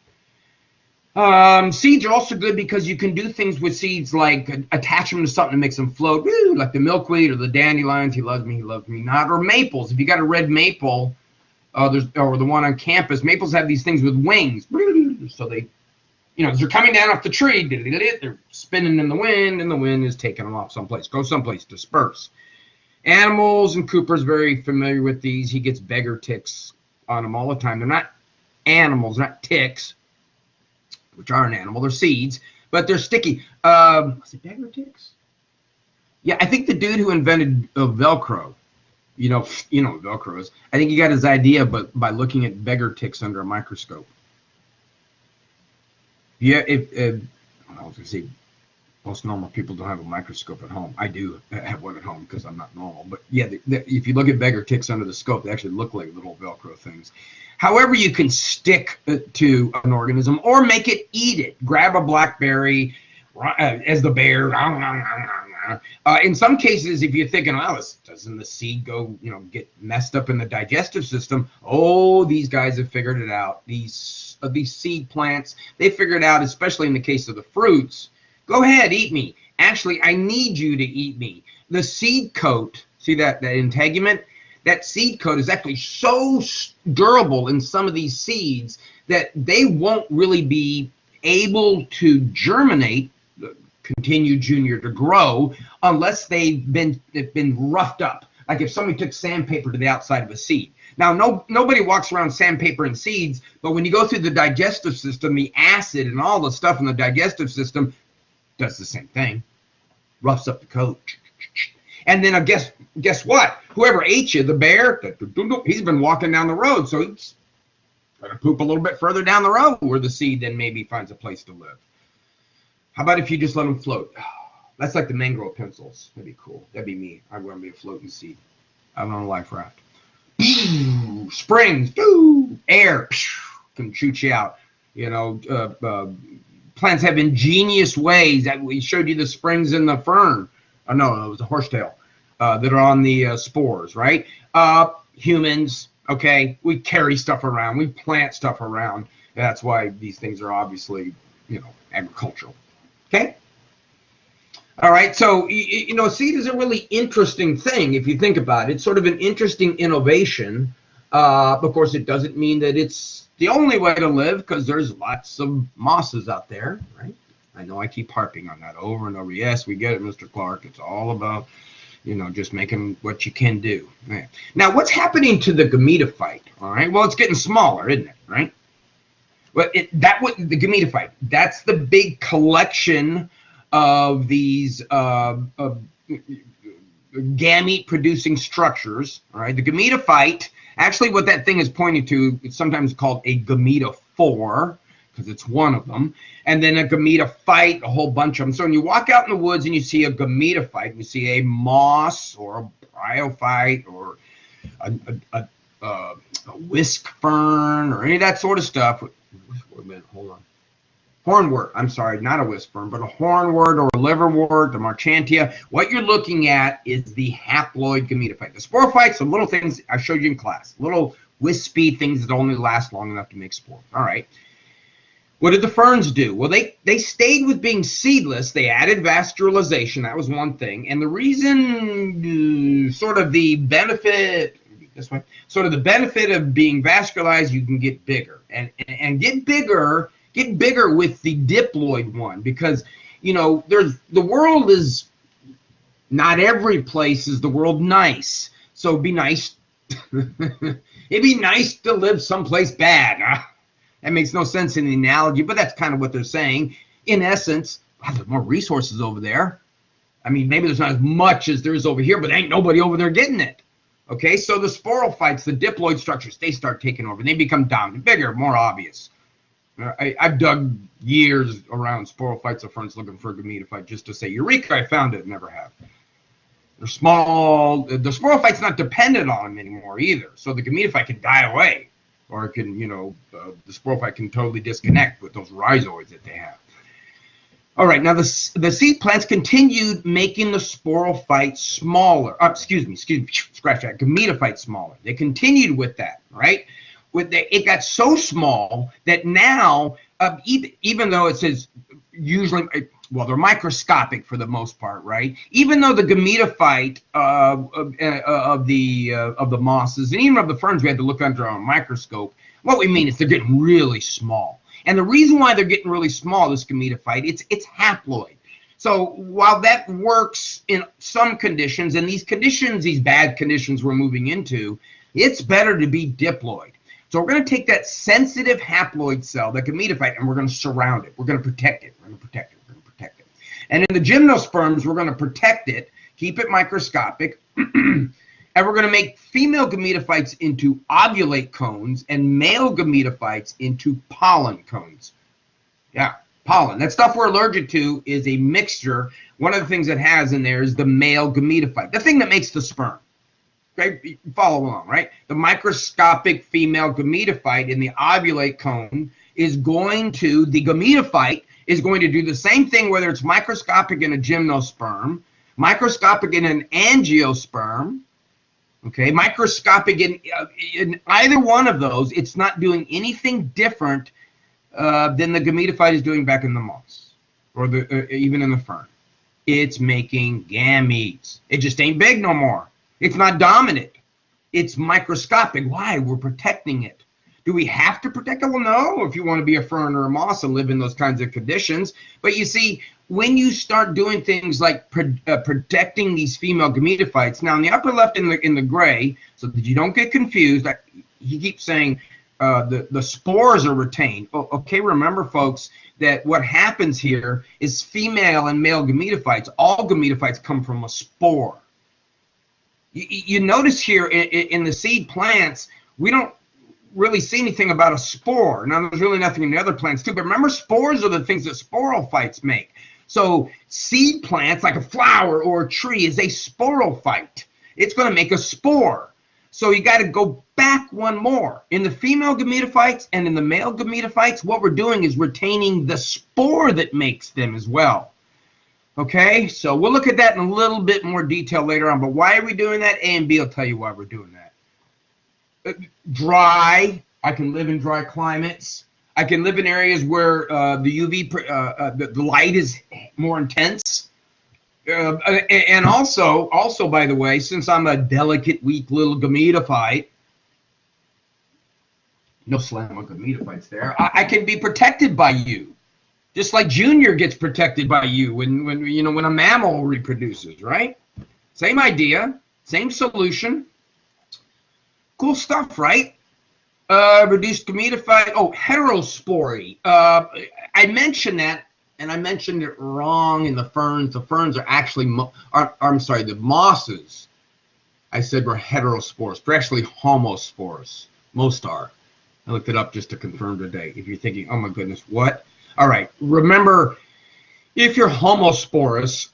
Speaker 1: Seeds are also good because you can do things with seeds like attach them to something that makes them float, like the milkweed or the dandelions. He loves me not. Or maples. If you got a red maple, or the one on campus, maples have these things with wings. So they, you know, as they're coming down off the tree, they're spinning in the wind, and the wind is taking them off someplace. Go someplace, disperse. Animals, and Cooper's very familiar with these. He gets beggar ticks on them all the time. They're not animals, not ticks, which are an animal. They're seeds, but they're sticky. Was it beggar ticks? Yeah, I think the dude who invented Velcro, you know what Velcro is. I think he got his idea by looking at beggar ticks under a microscope. Yeah, I was going to say, most normal people don't have a microscope at home. I do have one at home because I'm not normal. But yeah, if you look at beggar ticks under the scope, they actually look like little Velcro things. However, you can stick to an organism or make it eat it. Grab a blackberry as the bear. In some cases, if you're thinking, oh, doesn't the seed go, you know, get messed up in the digestive system? Oh, these guys have figured it out. These seed plants, they figured it out, especially in the case of the fruits. Go ahead, eat me. Actually, I need you to eat me. The seed coat, see that integument? That seed coat is actually so durable in some of these seeds that they won't really be able to germinate, continue junior to grow, unless they've been roughed up. Like if somebody took sandpaper to the outside of a seed. Now, nobody walks around sandpaper and seeds, but when you go through the digestive system, the acid and all the stuff in the digestive system does the same thing, roughs up the coat. And then guess what? Whoever ate you, the bear, he's been walking down the road, so he's going to poop a little bit further down the road where the seed then maybe finds a place to live. How about if you just let them float? That's like the mangrove pencils. That'd be cool. That'd be me. I want to be a floating seed. I'm on a life raft. Springs, air can shoot you out. You know, plants have ingenious ways. That we showed you the springs in the fern. Oh, no, it was a horsetail that are on the spores, right? Humans, okay, we carry stuff around. We plant stuff around. That's why these things are obviously, you know, agricultural. Okay? All right, so, you know, seed is a really interesting thing if you think about it. It's sort of an interesting innovation. Of course, it doesn't mean that it's the only way to live because there's lots of mosses out there, right? I know I keep harping on that over and over. Yes, we get it, Mr. Clark. It's all about, you know, just making what you can do. Right. Now, what's happening to the gametophyte? All right, well, it's getting smaller, isn't it? Right? Well, the gametophyte. That's the big collection of these gamete-producing structures. All right, the gametophyte. Actually, what that thing is pointing to, it's sometimes called a gametophore, because it's one of them, and then a gametophyte, a whole bunch of them. So when you walk out in the woods and you see a gametophyte, you see a moss or a bryophyte or a whisk fern or any of that sort of stuff. Wait a minute, hold on. Hornwort, I'm sorry, not a whisk fern, but a hornwort or a liverwort, the marchantia. What you're looking at is the haploid gametophyte. The sporophytes are little things I showed you in class, little wispy things that only last long enough to make spores. All right. What did the ferns do? Well, they stayed with being seedless. They added vascularization. That was one thing. And the reason, sort of the benefit, this way, sort of the benefit of being vascularized, you can get bigger. And get bigger with the diploid one, because, you know, the world is, not every place is the world nice. So be nice. It'd be nice to live someplace bad. That makes no sense in the analogy, but that's kind of what they're saying. In essence, wow, there's more resources over there. I mean, maybe there's not as much as there is over here, but ain't nobody over there getting it. Okay, so the sporophytes, the diploid structures, they start taking over. They become dominant, bigger, more obvious. I've dug years around sporophytes of ferns looking for a gametophyte just to say, eureka, I found it. Never have. They're small. The sporophyte's not dependent on them anymore either. So the gametophyte can die away. Or it can, the sporophyte can totally disconnect with those rhizoids that they have. All right, now the seed plants continued making the sporophyte smaller. Excuse me, scratch that, gametophyte smaller. They continued with that, right? It got so small that now, even though it says usually, well, they're microscopic for the most part, right? Even though the gametophyte of the mosses and even of the ferns we had to look under a microscope, what we mean is they're getting really small. And the reason why they're getting really small, this gametophyte, it's haploid. So while that works in some conditions, and these conditions, these bad conditions we're moving into, it's better to be diploid. So we're going to take that sensitive haploid cell, the gametophyte, and we're going to surround it. We're going to protect it. We're going to protect it. We're going to protect it. And in the gymnosperms, we're going to protect it, keep it microscopic, and we're going to make female gametophytes into ovulate cones and male gametophytes into pollen cones. Yeah, pollen. That stuff we're allergic to is a mixture. One of the things it has in there is the male gametophyte, the thing that makes the sperm. Okay, follow along, right? The microscopic female gametophyte in the ovulate cone is going to, the gametophyte is going to do the same thing whether it's microscopic in a gymnosperm, microscopic in an angiosperm, okay, microscopic in either one of those. It's not doing anything different than the gametophyte is doing back in the moss or even in the fern. It's making gametes. It just ain't big no more. It's not dominant. It's microscopic. Why? We're protecting it. Do we have to protect it? Well, no, if you want to be a fern or a moss and live in those kinds of conditions. But you see, when you start doing things like protecting these female gametophytes, now in the upper left in the gray, so that you don't get confused, he keeps saying the spores are retained. Okay, remember, folks, that what happens here is female and male gametophytes, all gametophytes come from a spore. You notice here in the seed plants, we don't really see anything about a spore. Now, there's really nothing in the other plants too, but remember, spores are the things that sporophytes make. So seed plants, like a flower or a tree, is a sporophyte. It's going to make a spore. So you got to go back one more. In the female gametophytes and in the male gametophytes, what we're doing is retaining the spore that makes them as well. Okay, so we'll look at that in a little bit more detail later on, but why are we doing that? A and B will tell you why we're doing that. Dry, I can live in dry climates. I can live in areas where the UV, the light is more intense. And also, by the way, since I'm a delicate, weak little gametophyte, no slam on gametophytes there, I can be protected by you. Just like Junior gets protected by you when a mammal reproduces, right? Same idea, same solution. Cool stuff, right? Reduced gametophyte. Oh, heterospory. I mentioned that, and I mentioned it wrong in the ferns. The ferns are actually, the mosses, I said were heterosporous. They're actually homosporous. Most are. I looked it up just to confirm today. If you're thinking, oh my goodness, what? All right, remember, if you're homosporous,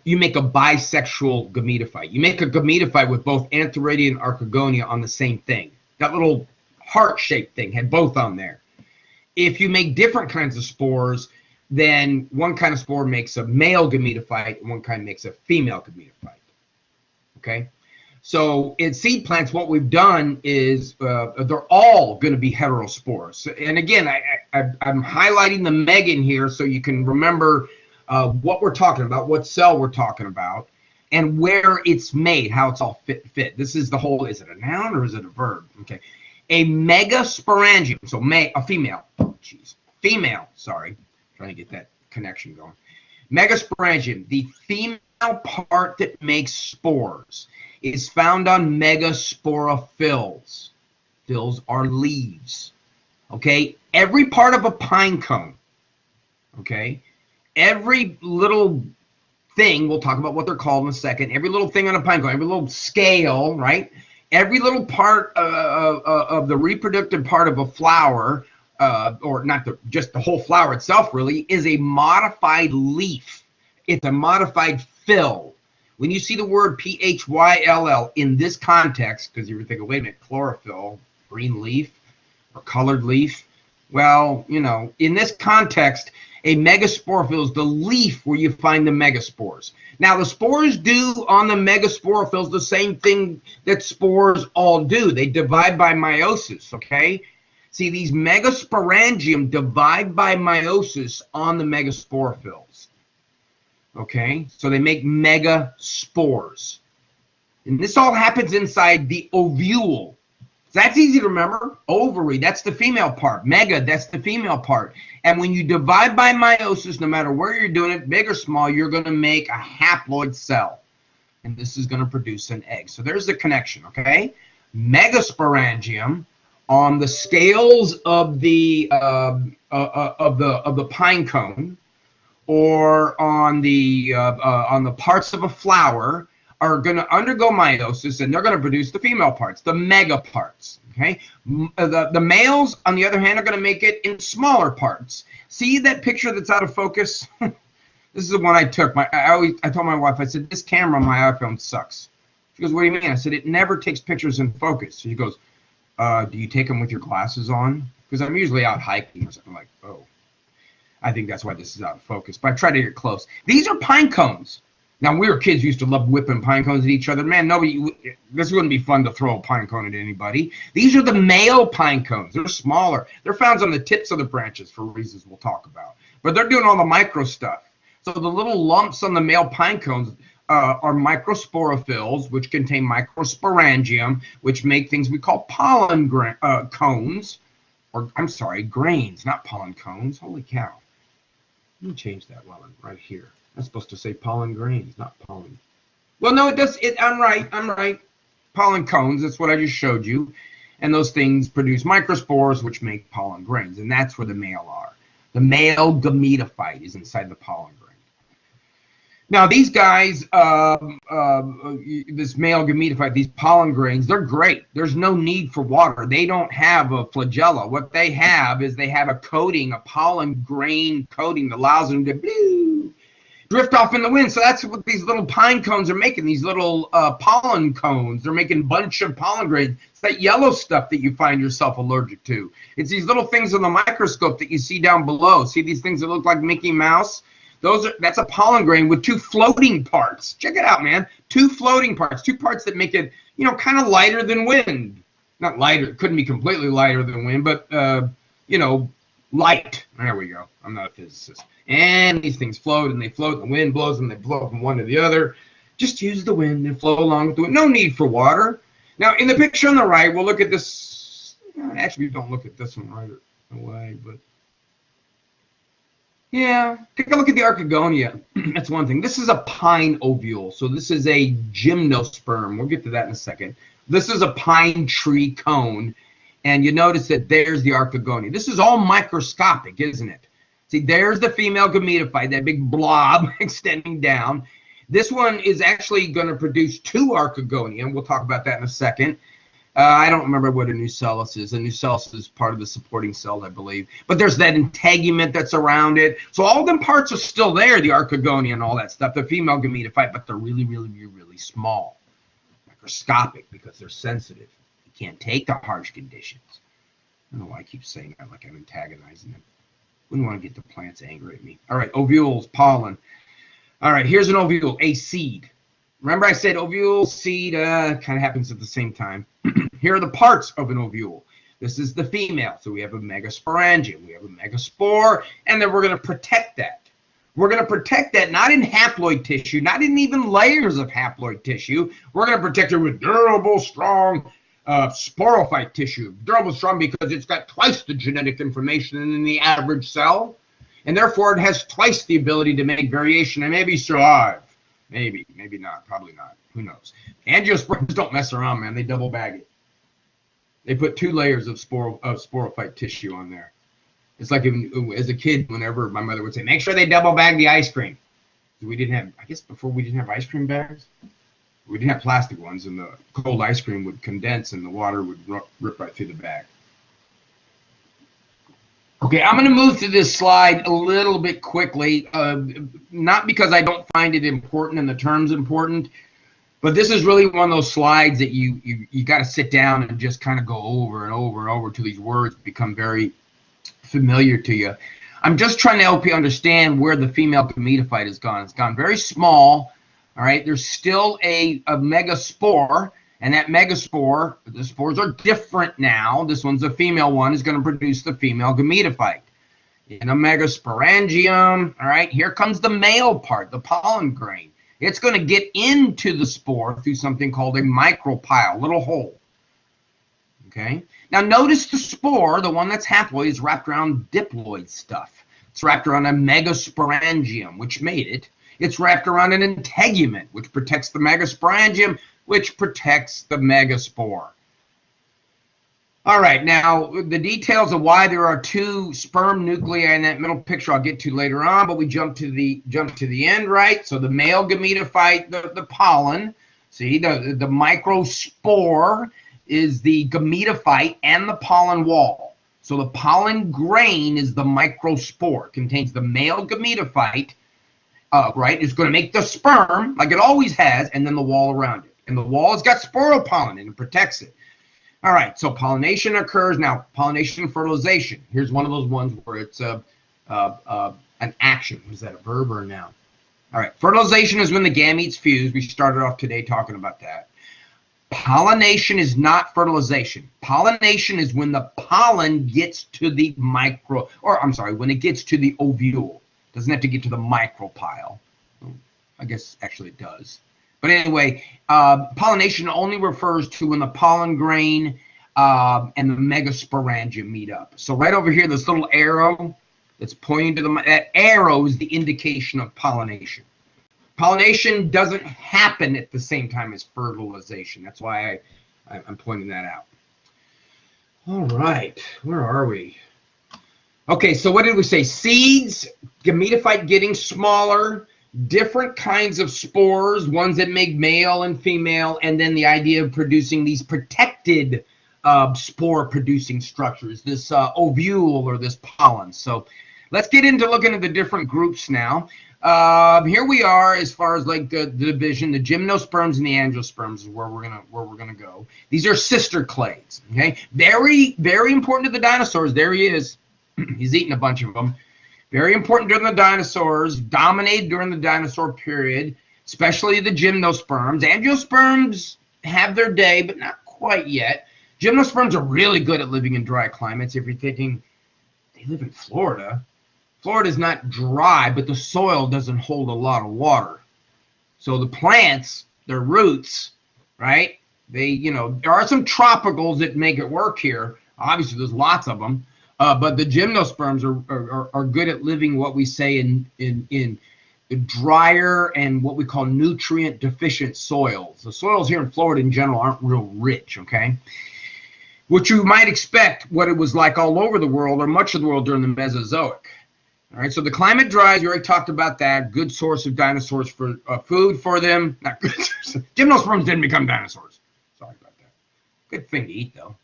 Speaker 1: you make a bisexual gametophyte. You make a gametophyte with both Antheridia and Archegonia on the same thing. That little heart-shaped thing had both on there. If you make different kinds of spores, then one kind of spore makes a male gametophyte and one kind makes a female gametophyte. Okay? So in seed plants, what we've done is they're all going to be heterosporous. And again, I'm highlighting the Megan here so you can remember what we're talking about, what cell we're talking about, and where it's made, how it's all fit. This is the whole, is it a noun or is it a verb? Okay. A megasporangium, so a female. Oh, jeez. Female, sorry. Trying to get that connection going. Megasporangium, the female part that makes spores, is found on megasporophylls. sporophylls are leaves. Okay, every part of a pine cone. Okay, every little thing, we'll talk about what they're called in a second. Every little thing on a pine cone, every little scale, right? Every little part of the reproductive part of a flower, or not just the whole flower itself, really, is a modified leaf. It's a modified phyll. When you see the word P-H-Y-L-L in this context, because you were thinking, wait a minute, chlorophyll, green leaf, or colored leaf. Well, you know, in this context, a megasporophyll is the leaf where you find the megaspores. Now, the spores do on the megasporophylls the same thing that spores all do. They divide by meiosis, okay? See, these megasporangium divide by meiosis on the megasporophylls, okay? So they make megaspores. And this all happens inside the ovule. That's easy to remember. Ovary, that's the female part. Mega, that's the female part. And when you divide by meiosis, no matter where you're doing it, big or small, you're going to make a haploid cell. And this is going to produce an egg. So there's the connection, okay? Megasporangium on the scales of the pine cone, or on the parts of a flower, are going to undergo meiosis, and they're going to produce the female parts, the mega parts. Okay, the males, on the other hand, are going to make it in smaller parts. See that picture that's out of focus? This is the one I took. I told my wife, I said, this camera on my iPhone sucks. She goes, what do you mean? I said, it never takes pictures in focus. She goes, do you take them with your glasses on? Because I'm usually out hiking or something. I'm like, oh, I think that's why this is out of focus. But I try to get close. These are pine cones. Now, we were kids, used to love whipping pine cones at each other. Man, this wouldn't be fun to throw a pine cone at anybody. These are the male pine cones. They're smaller. They're found on the tips of the branches for reasons we'll talk about. But they're doing all the micro stuff. So the little lumps on the male pine cones are microsporophylls, which contain microsporangium, which make things we call pollen cones. Or, I'm sorry, grains, not pollen cones. Holy cow. Let me change that one right here. That's supposed to say pollen grains, not pollen. Well, no, it does. I'm right. Pollen cones, that's what I just showed you. And those things produce microspores, which make pollen grains. And that's where the male are. The male gametophyte is inside the pollen grain. Now, these guys, this male gametophyte, these pollen grains, they're great. There's no need for water. They don't have a flagella. What they have is they have a coating, a pollen grain coating that allows them to drift off in the wind. So that's what these little pine cones are making, these little pollen cones. They're making a bunch of pollen grains. It's that yellow stuff that you find yourself allergic to. It's these little things on the microscope that you see down below. See these things that look like Mickey Mouse? That's a pollen grain with two floating parts. Check it out, man. Two floating parts, two parts that make it, you know, kind of lighter than wind. Not lighter, it couldn't be completely lighter than wind, but, you know, light. There we go. I'm not a physicist. And these things float, and they float, and the wind blows them, they blow from one to the other. Just use the wind and flow along with the wind. No need for water. Now, in the picture on the right, we'll look at this. Actually, don't look at this one right away, but yeah, take a look at the archegonia. That's one thing. This is a pine ovule, so this is a gymnosperm. We'll get to that in a second. This is a pine tree cone, and you notice that there's the archegonia. This is all microscopic, isn't it? See, there's the female gametophyte, that big blob extending down. This one is actually going to produce two archegonia, and we'll talk about that in a second. I don't remember what a nucellus is. A nucellus is part of the supporting cell, I believe. But there's that integument that's around it. So all them parts are still there, the archegonia and all that stuff, the female gametophyte, but they're really, really, really small. Microscopic, because they're sensitive. You can't take the harsh conditions. I don't know why I keep saying that like I'm antagonizing them. Wouldn't want to get the plants angry at me. All right, ovules, pollen. All right, here's an ovule, a seed. Remember I said ovule, seed, kind of happens at the same time. Here are the parts of an ovule. This is the female. So we have a megasporangium, we have a megaspore, and then we're going to protect that. We're going to protect that not in haploid tissue, not in even layers of haploid tissue. We're going to protect it with durable, strong sporophyte tissue. Durable, strong because it's got twice the genetic information than the average cell, and therefore it has twice the ability to make variation and maybe survive. Maybe not, probably not. Who knows? Angiosperms don't mess around, man. They double bag it. They put 2 layers of sporophyte tissue on there. It's like as a kid, whenever my mother would say, make sure they double bag the ice cream. We didn't have, I guess before we didn't have ice cream bags. We didn't have plastic ones, and the cold ice cream would condense and the water would rip right through the bag. Okay, I'm going to move through this slide a little bit quickly, not because I don't find it important and the terms important, but this is really one of those slides that you got to sit down and just kind of go over and over and over till these words become very familiar to you. I'm just trying to help you understand where the female gametophyte has gone. It's gone very small. All right, there's still a megaspore, and that megaspore, the spores are different now. This one's a female one, is going to produce the female gametophyte. In a megasporangium, all right, here comes the male part, the pollen grain. It's going to get into the spore through something called a micropyle, little hole. Okay, now notice the spore, the one that's haploid, is wrapped around diploid stuff. It's wrapped around a megasporangium, which made it. It's wrapped around an integument, which protects the megasporangium, which protects the megaspore. All right, now the details of why there are 2 sperm nuclei in that middle picture I'll get to later on, but we jump to the end, right? So the male gametophyte, the pollen, see the microspore is the gametophyte and the pollen wall. So the pollen grain is the microspore, contains the male gametophyte. Right, it's going to make the sperm, like it always has, and then the wall around it. And the wall has got sporopollen, and it protects it. All right, so pollination occurs. Now, pollination and fertilization. Here's one of those ones where it's an action. Is that a verb or a noun? All right, fertilization is when the gametes fuse. We started off today talking about that. Pollination is not fertilization. Pollination is when the pollen gets to the when it gets to the ovule. Doesn't have to get to the micropyle. I guess actually it does. But anyway, pollination only refers to when the pollen grain and the megasporangium meet up. So right over here, this little arrow that's pointing to that arrow is the indication of pollination. Pollination doesn't happen at the same time as fertilization. That's why I'm pointing that out. All right, where are we? Okay, so what did we say? Seeds, gametophyte getting smaller, different kinds of spores, ones that make male and female, and then the idea of producing these protected spore-producing structures, this ovule or this pollen. So let's get into looking at the different groups now. Here we are as far as like the division. The gymnosperms and the angiosperms is where we're gonna go. These are sister clades. Okay, very, very important to the dinosaurs. There he is. He's eating a bunch of them. Very important during the dinosaurs, dominated during the dinosaur period, especially the gymnosperms. Angiosperms have their day, but not quite yet. Gymnosperms are really good at living in dry climates. If you're thinking, they live in Florida. Florida's not dry, but the soil doesn't hold a lot of water. So the plants, their roots, right? There are some tropicals that make it work here. Obviously, there's lots of them. But the gymnosperms are good at living what we say in drier and what we call nutrient deficient soils. The soils here in Florida in general aren't real rich, okay? Which you might expect what it was like all over the world or much of the world during the Mesozoic. All right, so the climate dries, you already talked about that. Good source of dinosaurs for food for them. Not good. Gymnosperms didn't become dinosaurs. Sorry about that. Good thing to eat, though.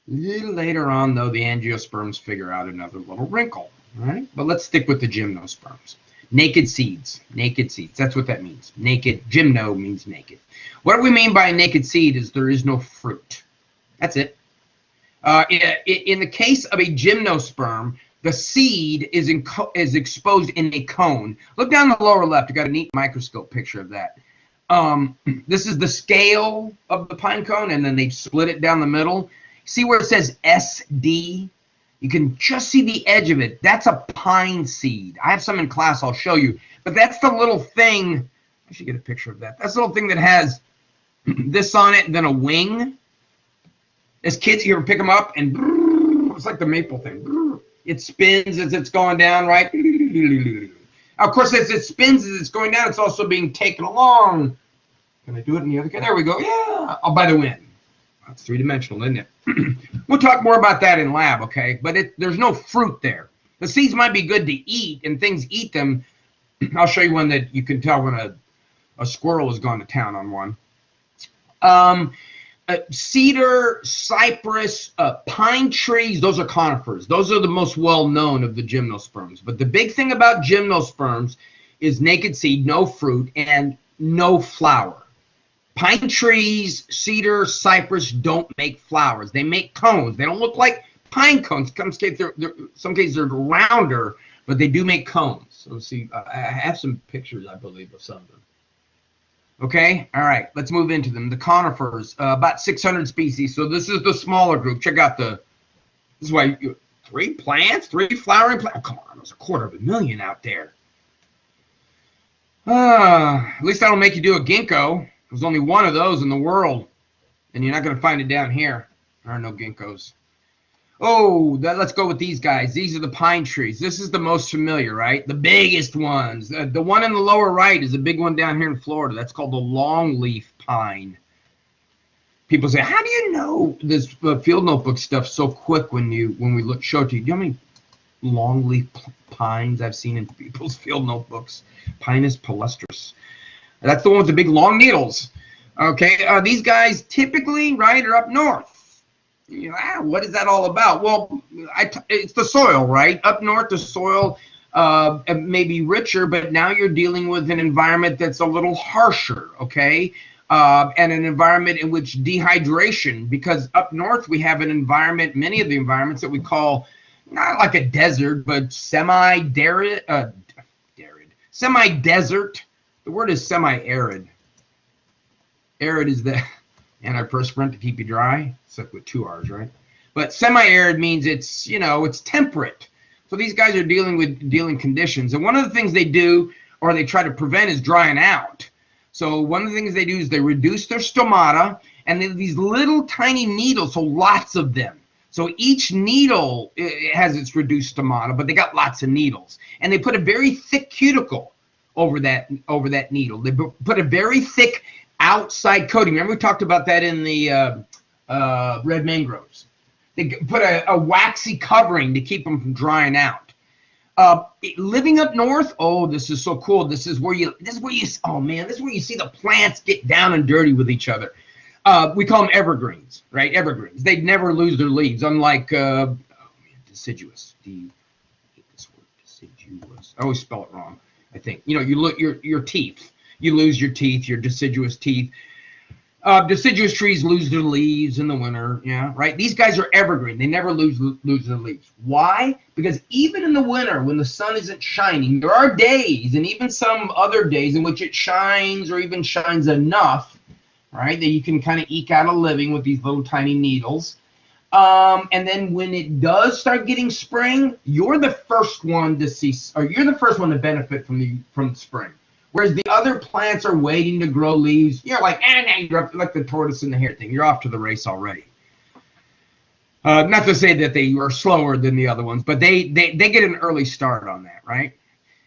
Speaker 1: A little later on, though, the angiosperms figure out another little wrinkle. All right, but let's stick with the gymnosperms. Naked seeds. Naked seeds. That's what that means. Naked. Gymno means naked. What we mean by a naked seed is there is no fruit. That's it. In the case of a gymnosperm, the seed is exposed in a cone. Look down the lower left. I got a neat microscope picture of that. This is the scale of the pine cone, and then they split it down the middle. See where it says SD? You can just see the edge of it. That's a pine seed. I have some in class. I'll show you. But that's the little thing. I should get a picture of that. That's the little thing that has this on it and then a wing. As kids, you ever pick them up and it's like the maple thing. It spins as it's going down, right? Of course, as it spins as it's going down, it's also being taken along. Can I do it in the other? There we go. Yeah. Oh, by the wind. It's three-dimensional, isn't it? We'll talk more about that in lab, okay? But there's no fruit there. The seeds might be good to eat, and things eat them. I'll show you one that you can tell when a squirrel has gone to town on one. Cedar, cypress, pine trees, those are conifers. Those are the most well-known of the gymnosperms. But the big thing about gymnosperms is naked seed, no fruit, and no flower. Pine trees, cedar, cypress don't make flowers. They make cones. They don't look like pine cones. Some cases they're rounder, but they do make cones. So see, I have some pictures, I believe, of some of them. Okay, all right, let's move into them. The conifers, about 600 species. So this is the smaller group. Check out this is why 3 plants, 3 flowering plants. Oh, come on, there's 250,000 out there. At least that'll make you do a ginkgo. There's only one of those in the world, and you're not going to find it down here. There are no ginkgos. Oh, let's go with these guys. These are the pine trees. This is the most familiar, right? The biggest ones. The one in the lower right is a big one down here in Florida. That's called the longleaf pine. People say, how do you know this field notebook stuff so quick when we show it to you? Do you know how many longleaf pines I've seen in people's field notebooks? Pinus palustris. That's the one with the big long needles. Okay, these guys typically, right, are up north. You know, what is that all about? Well, it's the soil, right? Up north, the soil may be richer, but now you're dealing with an environment that's a little harsher, okay? And an environment in which dehydration, because up north we have an environment, many of the environments that we call not like a desert, but semi-desert. The word is semi-arid. Arid is the antiperspirant to keep you dry, except with 2 R's, right? But semi-arid means it's, it's temperate. So these guys are dealing with conditions. And one of the things they do, or they try to prevent, is drying out. So one of the things they do is they reduce their stomata, and these little tiny needles, so lots of them. So each needle has its reduced stomata, but they got lots of needles. And they put a very thick cuticle over that needle. They put a very thick outside coating. Remember we talked about that in the red mangroves. They put a waxy covering to keep them from drying out. Living up north, oh, this is so cool. This is where you see the plants get down and dirty with each other. We call them evergreens, right? Evergreens. They never lose their leaves, unlike deciduous. I hate this word, deciduous. I always spell it wrong, I think. You look your teeth. You lose your teeth, your deciduous teeth. Deciduous trees lose their leaves in the winter, yeah, right? These guys are evergreen. They never lose their leaves. Why? Because even in the winter, when the sun isn't shining, there are days, and even some other days, in which it shines or even shines enough, right, that you can kind of eke out a living with these little tiny needles. And then when it does start getting spring, you're the first one to see, or you're the first one to benefit from spring. Whereas the other plants are waiting to grow leaves. You're like, you're up, like the tortoise and the hare thing. You're off to the race already. Not to say that they are slower than the other ones, but they get an early start on that, right?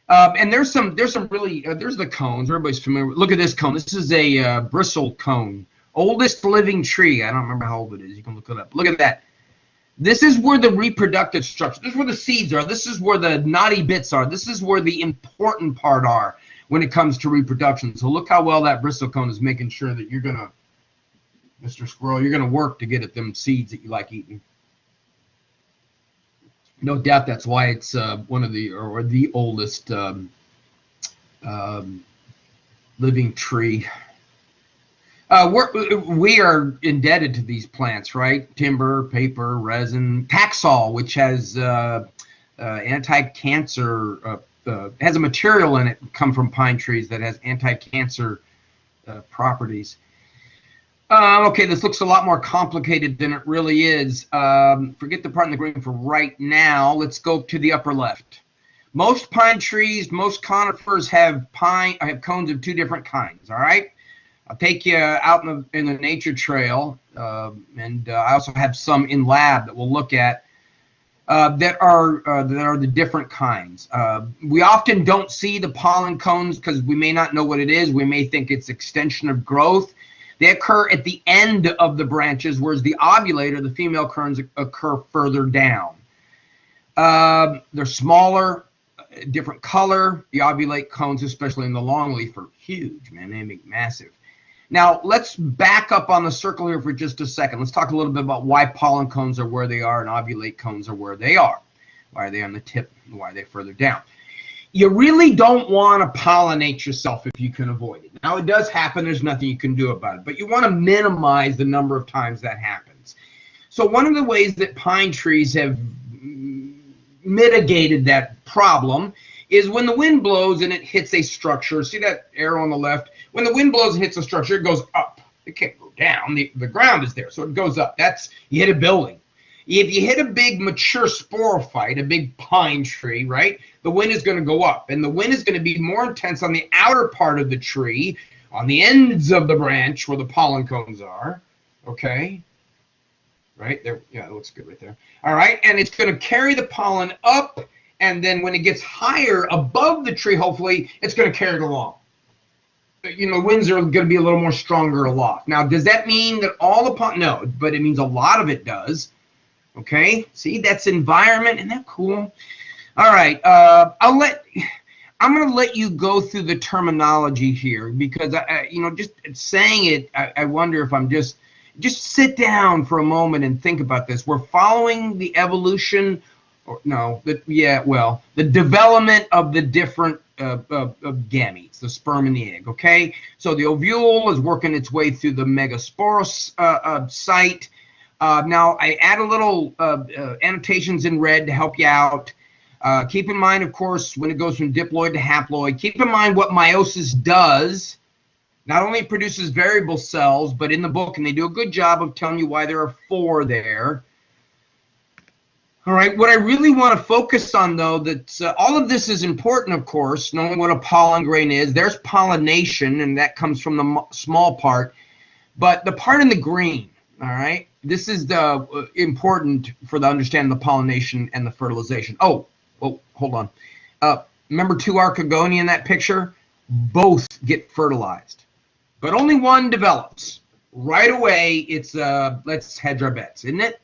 Speaker 1: And there's the cones. Everybody's familiar. Look at this cone. This is a bristle cone. Oldest living tree. I don't remember how old it is. You can look it up. Look at that. This is where the reproductive structure, this is where the seeds are. This is where the knotty bits are. This is where the important part are when it comes to reproduction. So look how well that bristle cone is making sure that you're going to, Mr. Squirrel, you're going to work to get at them seeds that you like eating. No doubt that's why it's one of the oldest living tree. We are indebted to these plants, right? Timber, paper, resin, Taxol, which has anti-cancer, has a material in it come from pine trees that has anti-cancer properties. Okay, this looks a lot more complicated than it really is. Forget the part in the green for right now. Let's go to the upper left. Most pine trees, most conifers have cones of 2 different kinds. All right, I'll take you out in the nature trail, and I also have some in lab that we'll look at. That are the different kinds. We often don't see the pollen cones because we may not know what it is. We may think it's extension of growth. They occur at the end of the branches, whereas the ovulator, the female cones, occur further down. They're smaller, different color. The ovulate cones, especially in the longleaf, are huge, man. They make massive. Now, let's back up on the circle here for just a second. Let's talk a little bit about why pollen cones are where they are and ovulate cones are where they are. Why are they on the tip and why are they further down? You really don't want to pollinate yourself if you can avoid it. Now, it does happen. There's nothing you can do about it. But you want to minimize the number of times that happens. So one of the ways that pine trees have mitigated that problem is when the wind blows and it hits a structure. See that arrow on the left? When the wind blows and hits a structure, it goes up. It can't go down. The ground is there, so it goes up. That's, you hit a building. If you hit a big mature sporophyte, a big pine tree, right, the wind is going to go up. And the wind is going to be more intense on the outer part of the tree, on the ends of the branch where the pollen cones are, okay? Right there, yeah, it looks good right there. All right, and it's going to carry the pollen up, and then when it gets higher above the tree, hopefully, it's going to carry it along. You know, winds are going to be a little more stronger aloft. Now, does that mean that all the pollen? No, but it means a lot of it does. Okay, see, that's environment. Isn't that cool? All right, I'm going to let you go through the terminology here because you know, just saying it, I wonder if I'm just sit down for a moment and think about this. We're following the evolution, or no, the development of the different of gametes, the sperm and the egg. Okay, so the ovule is working its way through the megasporous site. Now, I add a little annotations in red to help you out. Keep in mind, of course, when it goes from diploid to haploid, keep in mind what meiosis does. Not only produces variable cells, but in the book, and they do a good job of telling you why there are 4 there. All right, what I really want to focus on, though, that all of this is important, of course, knowing what a pollen grain is. There's pollination, and that comes from the small part. But the part in the green, all right, this is the important for the understanding the pollination and the fertilization. Oh, hold on. Remember 2 archegonia in that picture? Both get fertilized, but only one develops. Right away, it's let's hedge our bets, isn't it?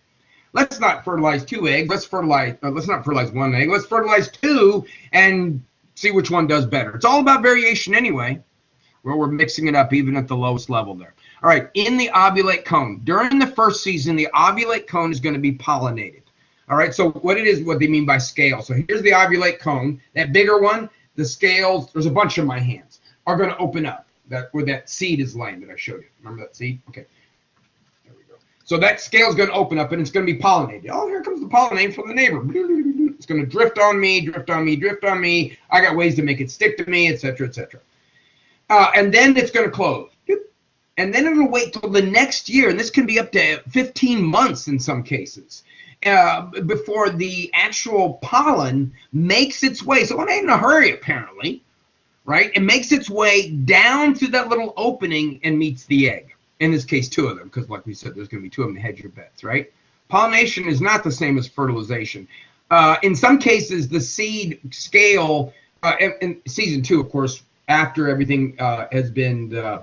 Speaker 1: Let's not fertilize 2 eggs. Let's not fertilize 1 egg. Let's fertilize 2 and see which one does better. It's all about variation anyway, where we're mixing it up even at the lowest level there. All right, in the ovulate cone, during the first season, the ovulate cone is going to be pollinated. All right, so what they mean by scale. So here's the ovulate cone. That bigger one, the scales, there's a bunch in my hands, are going to open up. Where that seed is laying that I showed you. Remember that seed? Okay. There we go. So that scale is going to open up and it's going to be pollinated. Oh, here comes the pollinate from the neighbor. It's going to drift on me, drift on me, drift on me. I got ways to make it stick to me, etc., etc. And then it's going to close. And then it'll wait till the next year, and this can be up to 15 months in some cases, before the actual pollen makes its way. So it ain't in a hurry, apparently, right? It makes its way down through that little opening and meets the egg. In this case, 2 of them, because like we said, there's going to be 2 of them to hedge your bets, right? Pollination is not the same as fertilization. In some cases, the seed scale, in season 2, of course, after everything has been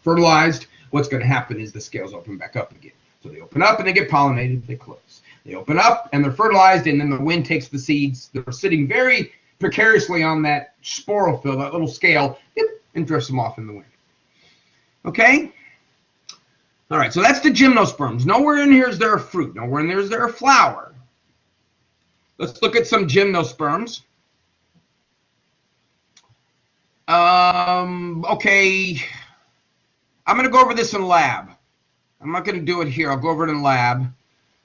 Speaker 1: fertilized, what's going to happen is the scales open back up again. So they open up and they get pollinated, they close. They open up and they're fertilized, and then the wind takes the seeds that are sitting very precariously on that sporophyll, that little scale, and drifts them off in the wind. Okay? All right, so that's the gymnosperms. Nowhere in here is there a fruit. Nowhere in there is there a flower. Let's look at some gymnosperms. Okay. I'm going to go over this in lab. I'm not going to do it here. I'll go over it in lab.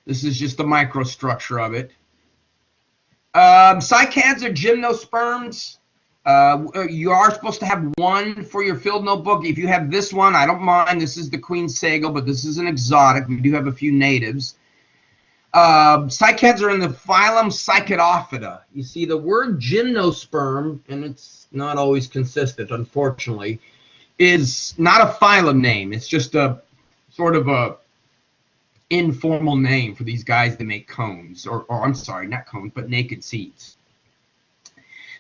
Speaker 1: This is just the microstructure of it. Cycads are gymnosperms. You are supposed to have 1 for your field notebook. If you have this one, I don't mind. This is the queen sago, but this is an exotic. We do have a few natives. Cycads are in the phylum Cycadophyta. You see the word gymnosperm, and it's not always consistent, unfortunately, is not a phylum name. It's just a sort of a informal name for these guys that make cones, or I'm sorry, not cones, but naked seeds.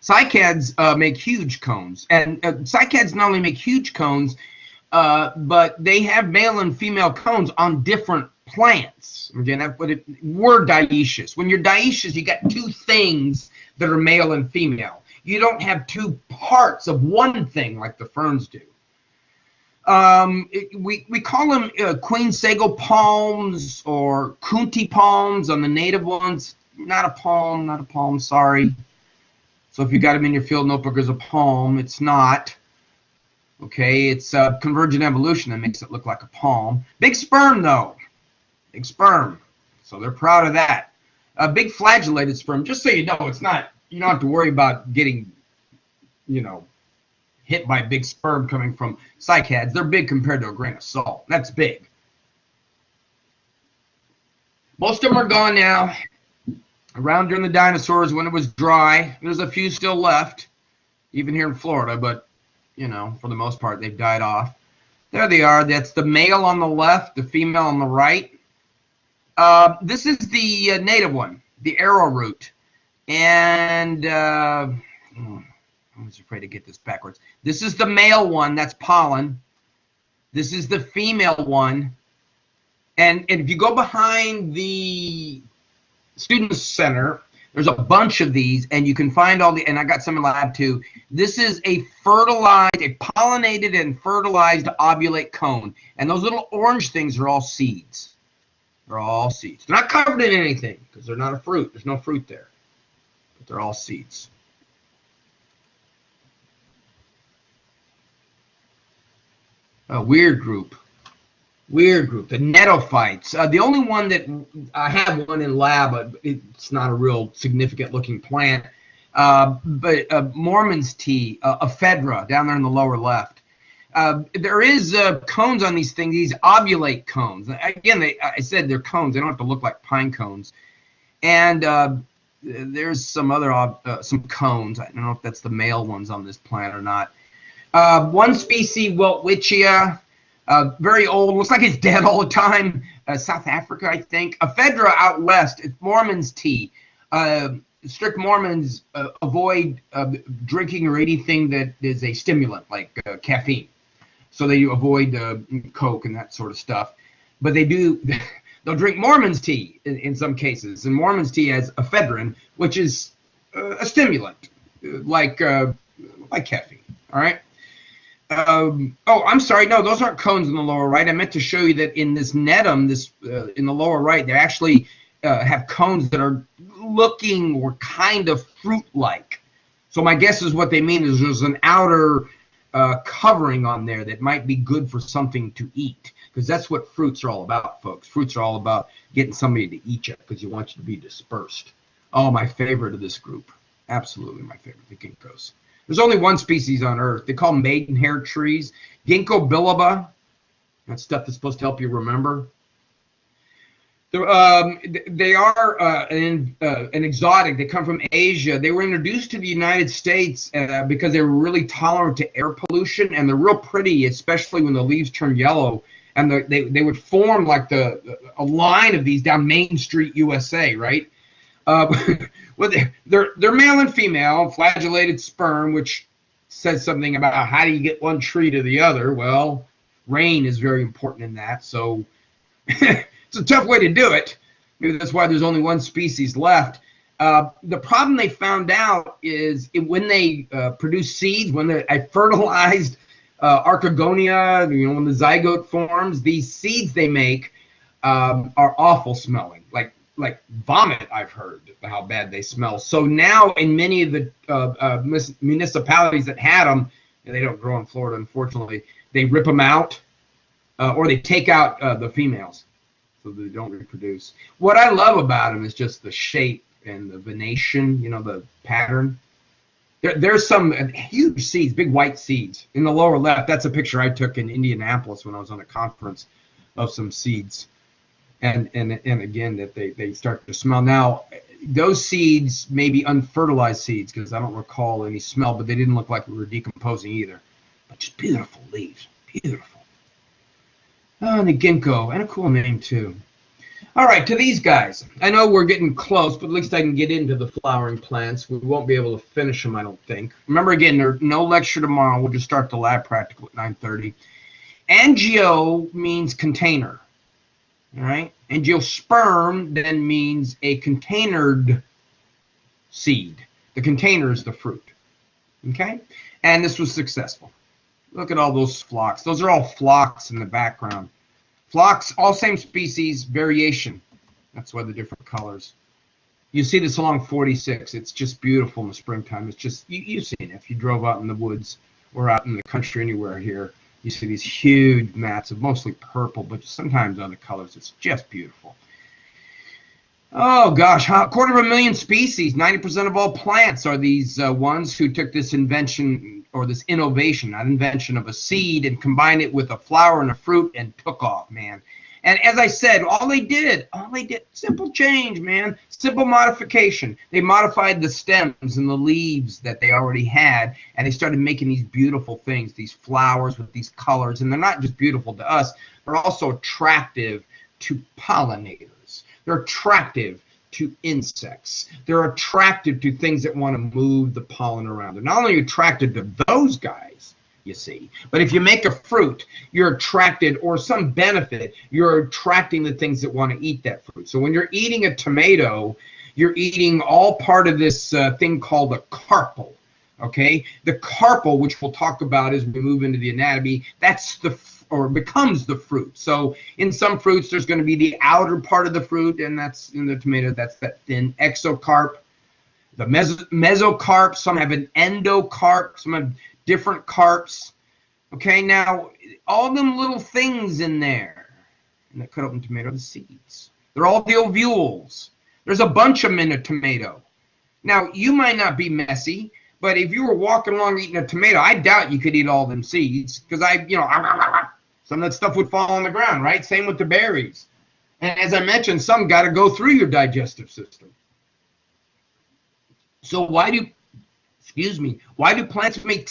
Speaker 1: Cycads make huge cones, and cycads not only make huge cones, but they have male and female cones on different plants. Again, that's what we're dioecious. When you're dioecious, you got two things that are male and female. You don't have two parts of one thing like the ferns do. We call them queen sago palms or Kunti palms on the native ones. Not a palm, sorry. So if you got them in your field notebook as a palm, it's not. Okay, it's convergent evolution that makes it look like a palm. Big sperm, though. Big sperm. So they're proud of that. A big flagellated sperm, just so you know, it's not, you don't have to worry about getting, you know, hit by big sperm coming from cycads. They're big compared to a grain of salt. That's big. Most of them are gone now. Around during the dinosaurs when it was dry. There's a few still left, even here in Florida, but, you know, for the most part, they've died off. There they are. That's the male on the left, the female on the right. This is the native one, the arrowroot. And I was afraid to get this backwards. This is the male one. That's pollen. This is the female one. And if you go behind the Student Center, there's a bunch of these, and you can find all the, and I got some in the lab too. This is a fertilized, a pollinated and fertilized ovulate cone. And those little orange things are all seeds. They're all seeds. They're not covered in anything because they're not a fruit. There's no fruit there. But they're all seeds. A weird group. Weird group, the netophytes. The only one that I have one in lab, but it's not a real significant looking plant. But Mormon's tea, ephedra, down there in the lower left. There is cones on these things, these ovulate cones. Again, I said they're cones. They don't have to look like pine cones. And there's some other some cones. I don't know if that's the male ones on this plant or not. One species, Weltwichia. Very old, looks like it's dead all the time. South Africa, I think. Ephedra out west, it's Mormon's tea. Strict Mormons avoid drinking or anything that is a stimulant, like caffeine. So they avoid Coke and that sort of stuff. But they'll drink Mormon's tea in some cases. And Mormon's tea has ephedrine, which is a stimulant, like caffeine, all right? Oh, I'm sorry. No, those aren't cones in the lower right. I meant to show you that in this netum, in the lower right, they actually have cones that are looking or kind of fruit-like. So my guess is what they mean is there's an outer covering on there that might be good for something to eat, because that's what fruits are all about, folks. Fruits are all about getting somebody to eat you because you want you to be dispersed. Oh, my favorite of this group. Absolutely my favorite, the ginkgos. There's only one species on Earth. They call them maidenhair trees. Ginkgo biloba. That's stuff that's supposed to help you remember. They are an exotic. They come from Asia. They were introduced to the United States because they were really tolerant to air pollution, and they're real pretty, especially when the leaves turn yellow. And they would form like a line of these down Main Street, USA, right? Well, they're male and female, flagellated sperm, which says something about how do you get one tree to the other. Well, rain is very important in that, so it's a tough way to do it. Maybe that's why there's only one species left. The problem they found out is when they produce seeds, when they're fertilized archegonia, when the zygote forms, these seeds they make are awful smelling, like vomit. I've heard how bad they smell. So now in many of the municipalities that had them, and they don't grow in Florida, unfortunately, they rip them out or they take out the females so they don't reproduce. What I love about them is just the shape and the venation, the pattern. There's some huge seeds, big white seeds. In the lower left, that's a picture I took in Indianapolis when I was on a conference of some seeds. And again, that they start to smell. Now, those seeds may be unfertilized seeds because I don't recall any smell, but they didn't look like we were decomposing either. But just beautiful leaves, beautiful. Oh, and the ginkgo, and a cool name too. All right, to these guys. I know we're getting close, but at least I can get into the flowering plants. We won't be able to finish them, I don't think. Remember, again, there's no lecture tomorrow. We'll just start the lab practical at 9:30. Angio means container. All right. Angiosperm then means a containered seed. The container is the fruit. Okay. And this was successful. Look at all those flocks. Those are all flocks in the background. Flocks, all same species, variation. That's why the different colors. You see this along 46. It's just beautiful in the springtime. It's just, you've seen it. If you drove out in the woods or out in the country anywhere here, you see these huge mats of mostly purple, but sometimes other colors. It's just beautiful. Oh, gosh. 250,000 species. 90% of all plants are these ones who took this invention or this innovation, not invention, of a seed and combined it with a flower and a fruit and took off, man. And as I said, all they did, simple change, man, simple modification. They modified the stems and the leaves that they already had, and they started making these beautiful things, these flowers with these colors. And they're not just beautiful to us, they're also attractive to pollinators. They're attractive to insects. They're attractive to things that want to move the pollen around. They're not only attracted to those guys, you see, but if you make a fruit, you're attracted, or some benefit, you're attracting the things that want to eat that fruit. So when you're eating a tomato, you're eating all part of this thing called a carpel. Okay, the carpel, which we'll talk about as we move into the anatomy, that's or becomes the fruit. So in some fruits, there's going to be the outer part of the fruit, and that's in the tomato, that's that thin exocarp. The mesocarp, some have an endocarp, some have different carps. Okay, now all them little things in there, and that cut open tomato, the seeds. They're all the ovules. There's a bunch of them in a tomato. Now, you might not be messy, but if you were walking along eating a tomato, I doubt you could eat all them seeds, because some of that stuff would fall on the ground, right? Same with the berries. And as I mentioned, some got to go through your digestive system. So why do plants make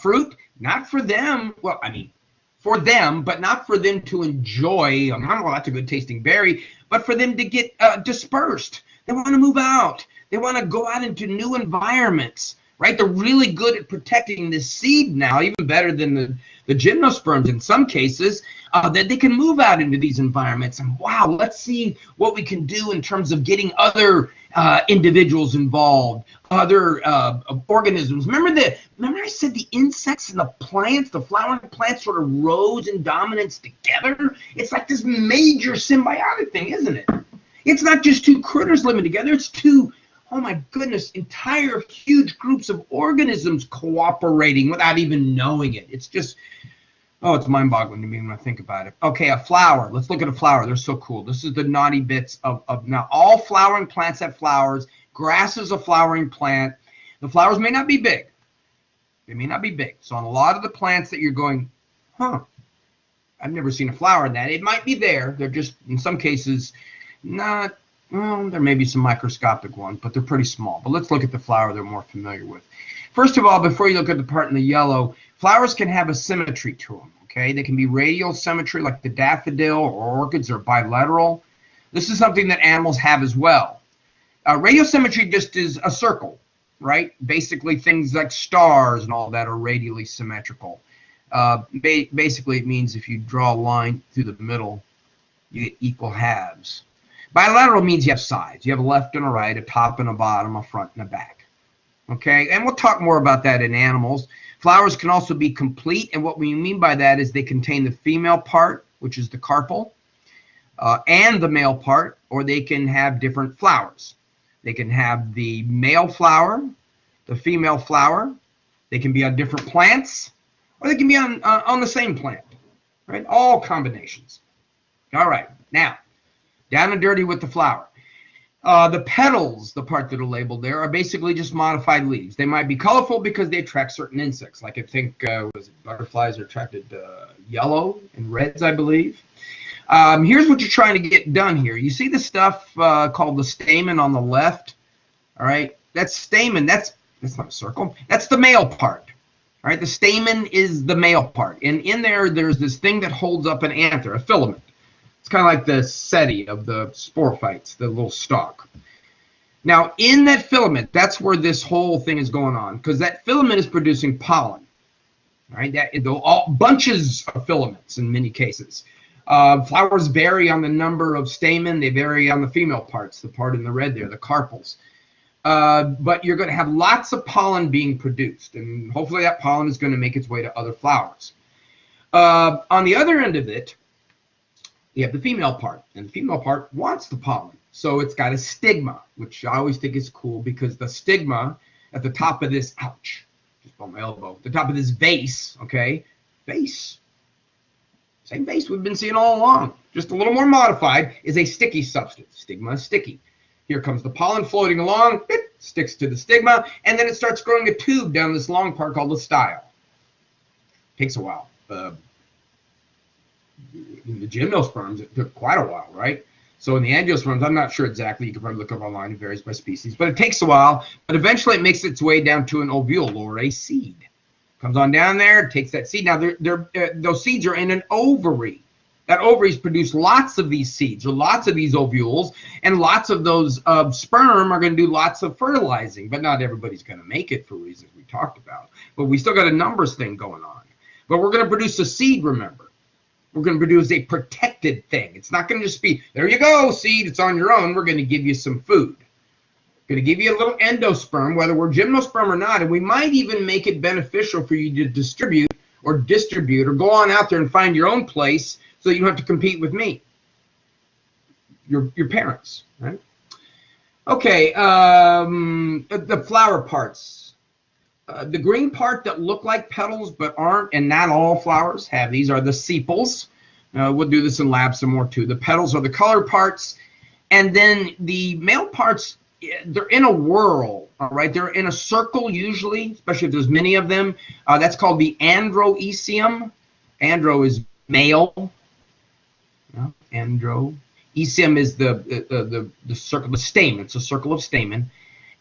Speaker 1: fruit? Not for them. Well, I mean, for them, but not for them to enjoy. Well, that's a good tasting berry, but for them to get dispersed. They want to move out. They want to go out into new environments, right? They're really good at protecting the seed now, even better than the gymnosperms in some cases, that they can move out into these environments. And wow, let's see what we can do in terms of getting other individuals involved, other organisms. Remember I said the insects and the plants, the flowering plants sort of rose in dominance together? It's like this major symbiotic thing, isn't it? It's not just two critters living together, it's two, oh my goodness, entire huge groups of organisms cooperating without even knowing it. It's just, oh, it's mind-boggling to me when I think about it. Okay, a flower. Let's look at a flower. They're so cool. This is the naughty bits of now, all flowering plants have flowers. Grass is a flowering plant. The flowers may not be big. They may not be big. So on a lot of the plants that you're going, I've never seen a flower in that. It might be there. They're just, in some cases, not, well, there may be some microscopic ones, but they're pretty small. But let's look at the flower they're more familiar with. First of all, before you look at the part in the yellow, flowers can have a symmetry to them, okay? They can be radial symmetry like the daffodil, or orchids are bilateral. This is something that animals have as well. Radial symmetry just is a circle, right? Basically, things like stars and all that are radially symmetrical. Basically, it means if you draw a line through the middle, you get equal halves. Bilateral means you have sides. You have a left and a right, a top and a bottom, a front and a back. Okay, and we'll talk more about that in animals. Flowers can also be complete, and what we mean by that is they contain the female part, which is the carpel, and the male part, or they can have different flowers. They can have the male flower, the female flower. They can be on different plants, or they can be on the same plant, right? All combinations. All right, now, down and dirty with the flower. The petals, the part that are labeled there, are basically just modified leaves. They might be colorful because they attract certain insects. Like I think butterflies are attracted to yellow and reds, I believe. Here's what you're trying to get done here. You see the stuff called the stamen on the left? All right, that's stamen. That's not a circle. That's the male part. All right, the stamen is the male part. And in there's this thing that holds up an anther, a filament. It's kind of like the setae of the sporophytes, the little stalk. Now, in that filament, that's where this whole thing is going on, because that filament is producing pollen. right? All bunches of filaments in many cases. Flowers vary on the number of stamen. They vary on the female parts, the part in the red there, the carpels. But you're going to have lots of pollen being produced, and hopefully that pollen is going to make its way to other flowers. On the other end of it, you have the female part, and the female part wants the pollen. So it's got a stigma, which I always think is cool, because the stigma at the top of this, ouch, just on my elbow, the top of this vase, okay, vase, same vase we've been seeing all along, just a little more modified, is a sticky substance. Stigma is sticky. Here comes the pollen floating along, it sticks to the stigma, and then it starts growing a tube down this long part called the style. Takes a while. In the gymnosperms, it took quite a while, right? So in the angiosperms, I'm not sure exactly. You can probably look up online. It varies by species, but it takes a while. But eventually, it makes its way down to an ovule or a seed. Comes on down there, takes that seed. Now, those seeds are in an ovary. That ovaries produce lots of these seeds, or lots of these ovules, and lots of those sperm are going to do lots of fertilizing. But not everybody's going to make it for reasons we talked about. But we still got a numbers thing going on. But we're going to produce a seed, remember. We're going to produce a protected thing. It's not going to just be, there you go, seed, it's on your own. We're going to give you some food. We're going to give you a little endosperm, whether we're gymnosperm or not, and we might even make it beneficial for you to distribute or go on out there and find your own place so that you don't have to compete with me, your parents, right? Okay, the flower parts. The green part that look like petals but aren't, and not all flowers have these, are the sepals. We'll do this in lab some more too. The petals are the color parts, and then the male parts, they're in a whorl, all right? They're in a circle usually, especially if there's many of them. That's called the androecium. Andro is male. Andro. Ecium is the circle, the stamen. It's a circle of stamen.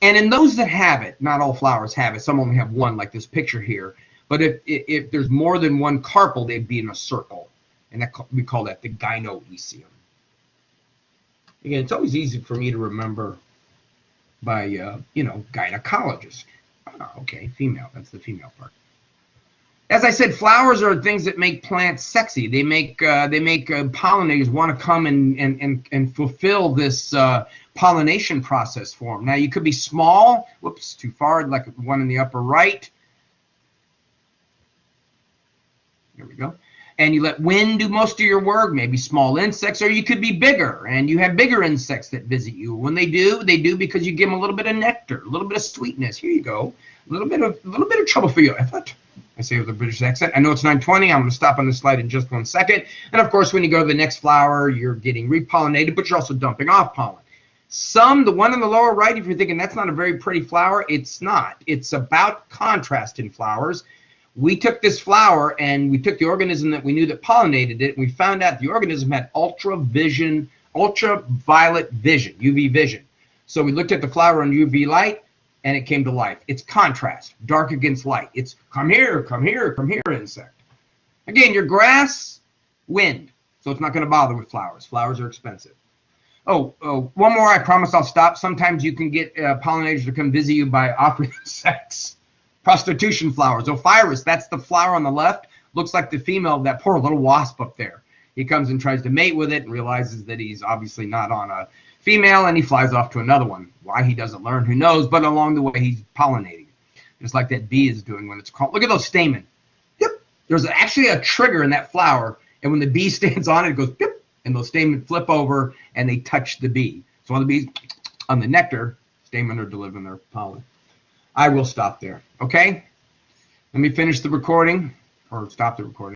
Speaker 1: And in those that have it, not all flowers have it. Some only have one, like this picture here. But if there's more than one carpel, they'd be in a circle. And we call that the gynoecium. Again, it's always easy for me to remember by, gynecologist. Oh, okay, female. That's the female part. As I said, flowers are things that make plants sexy. They make pollinators want to come and fulfill this pollination process for them. Now, you could be small. Whoops, too far, like one in the upper right. There we go. And you let wind do most of your work, maybe small insects, or you could be bigger, and you have bigger insects that visit you. When they do because you give them a little bit of nectar, a little bit of sweetness. Here you go. A little bit of trouble for you. I say with a British accent. I know it's 9:20. I'm going to stop on this slide in just 1 second. And of course, when you go to the next flower, you're getting repollinated, but you're also dumping off pollen. The one on the lower right, if you're thinking that's not a very pretty flower, it's not. It's about contrast in flowers. We took this flower and we took the organism that we knew that pollinated it, and we found out the organism had ultraviolet vision, UV vision. So we looked at the flower in UV light, and it came to life. It's contrast, dark against light. It's come here, insect. Again, your grass, wind. So it's not going to bother with flowers. Flowers are expensive. Oh, one more, I promise I'll stop. Sometimes you can get pollinators to come visit you by offering sex. Prostitution flowers. Ophrys, that's the flower on the left. Looks like the female of that poor little wasp up there. He comes and tries to mate with it and realizes that he's obviously not on a female, and he flies off to another one. Why he doesn't learn, who knows, but along the way he's pollinating. Just like that bee is doing when it's called. Look at those stamen. Yep. There's actually a trigger in that flower, and when the bee stands on it, it goes yep, and those stamen flip over and they touch the bee. So when the bees on the nectar, stamen are delivering their pollen. I will stop there, okay? Let me finish the recording, or stop the recording.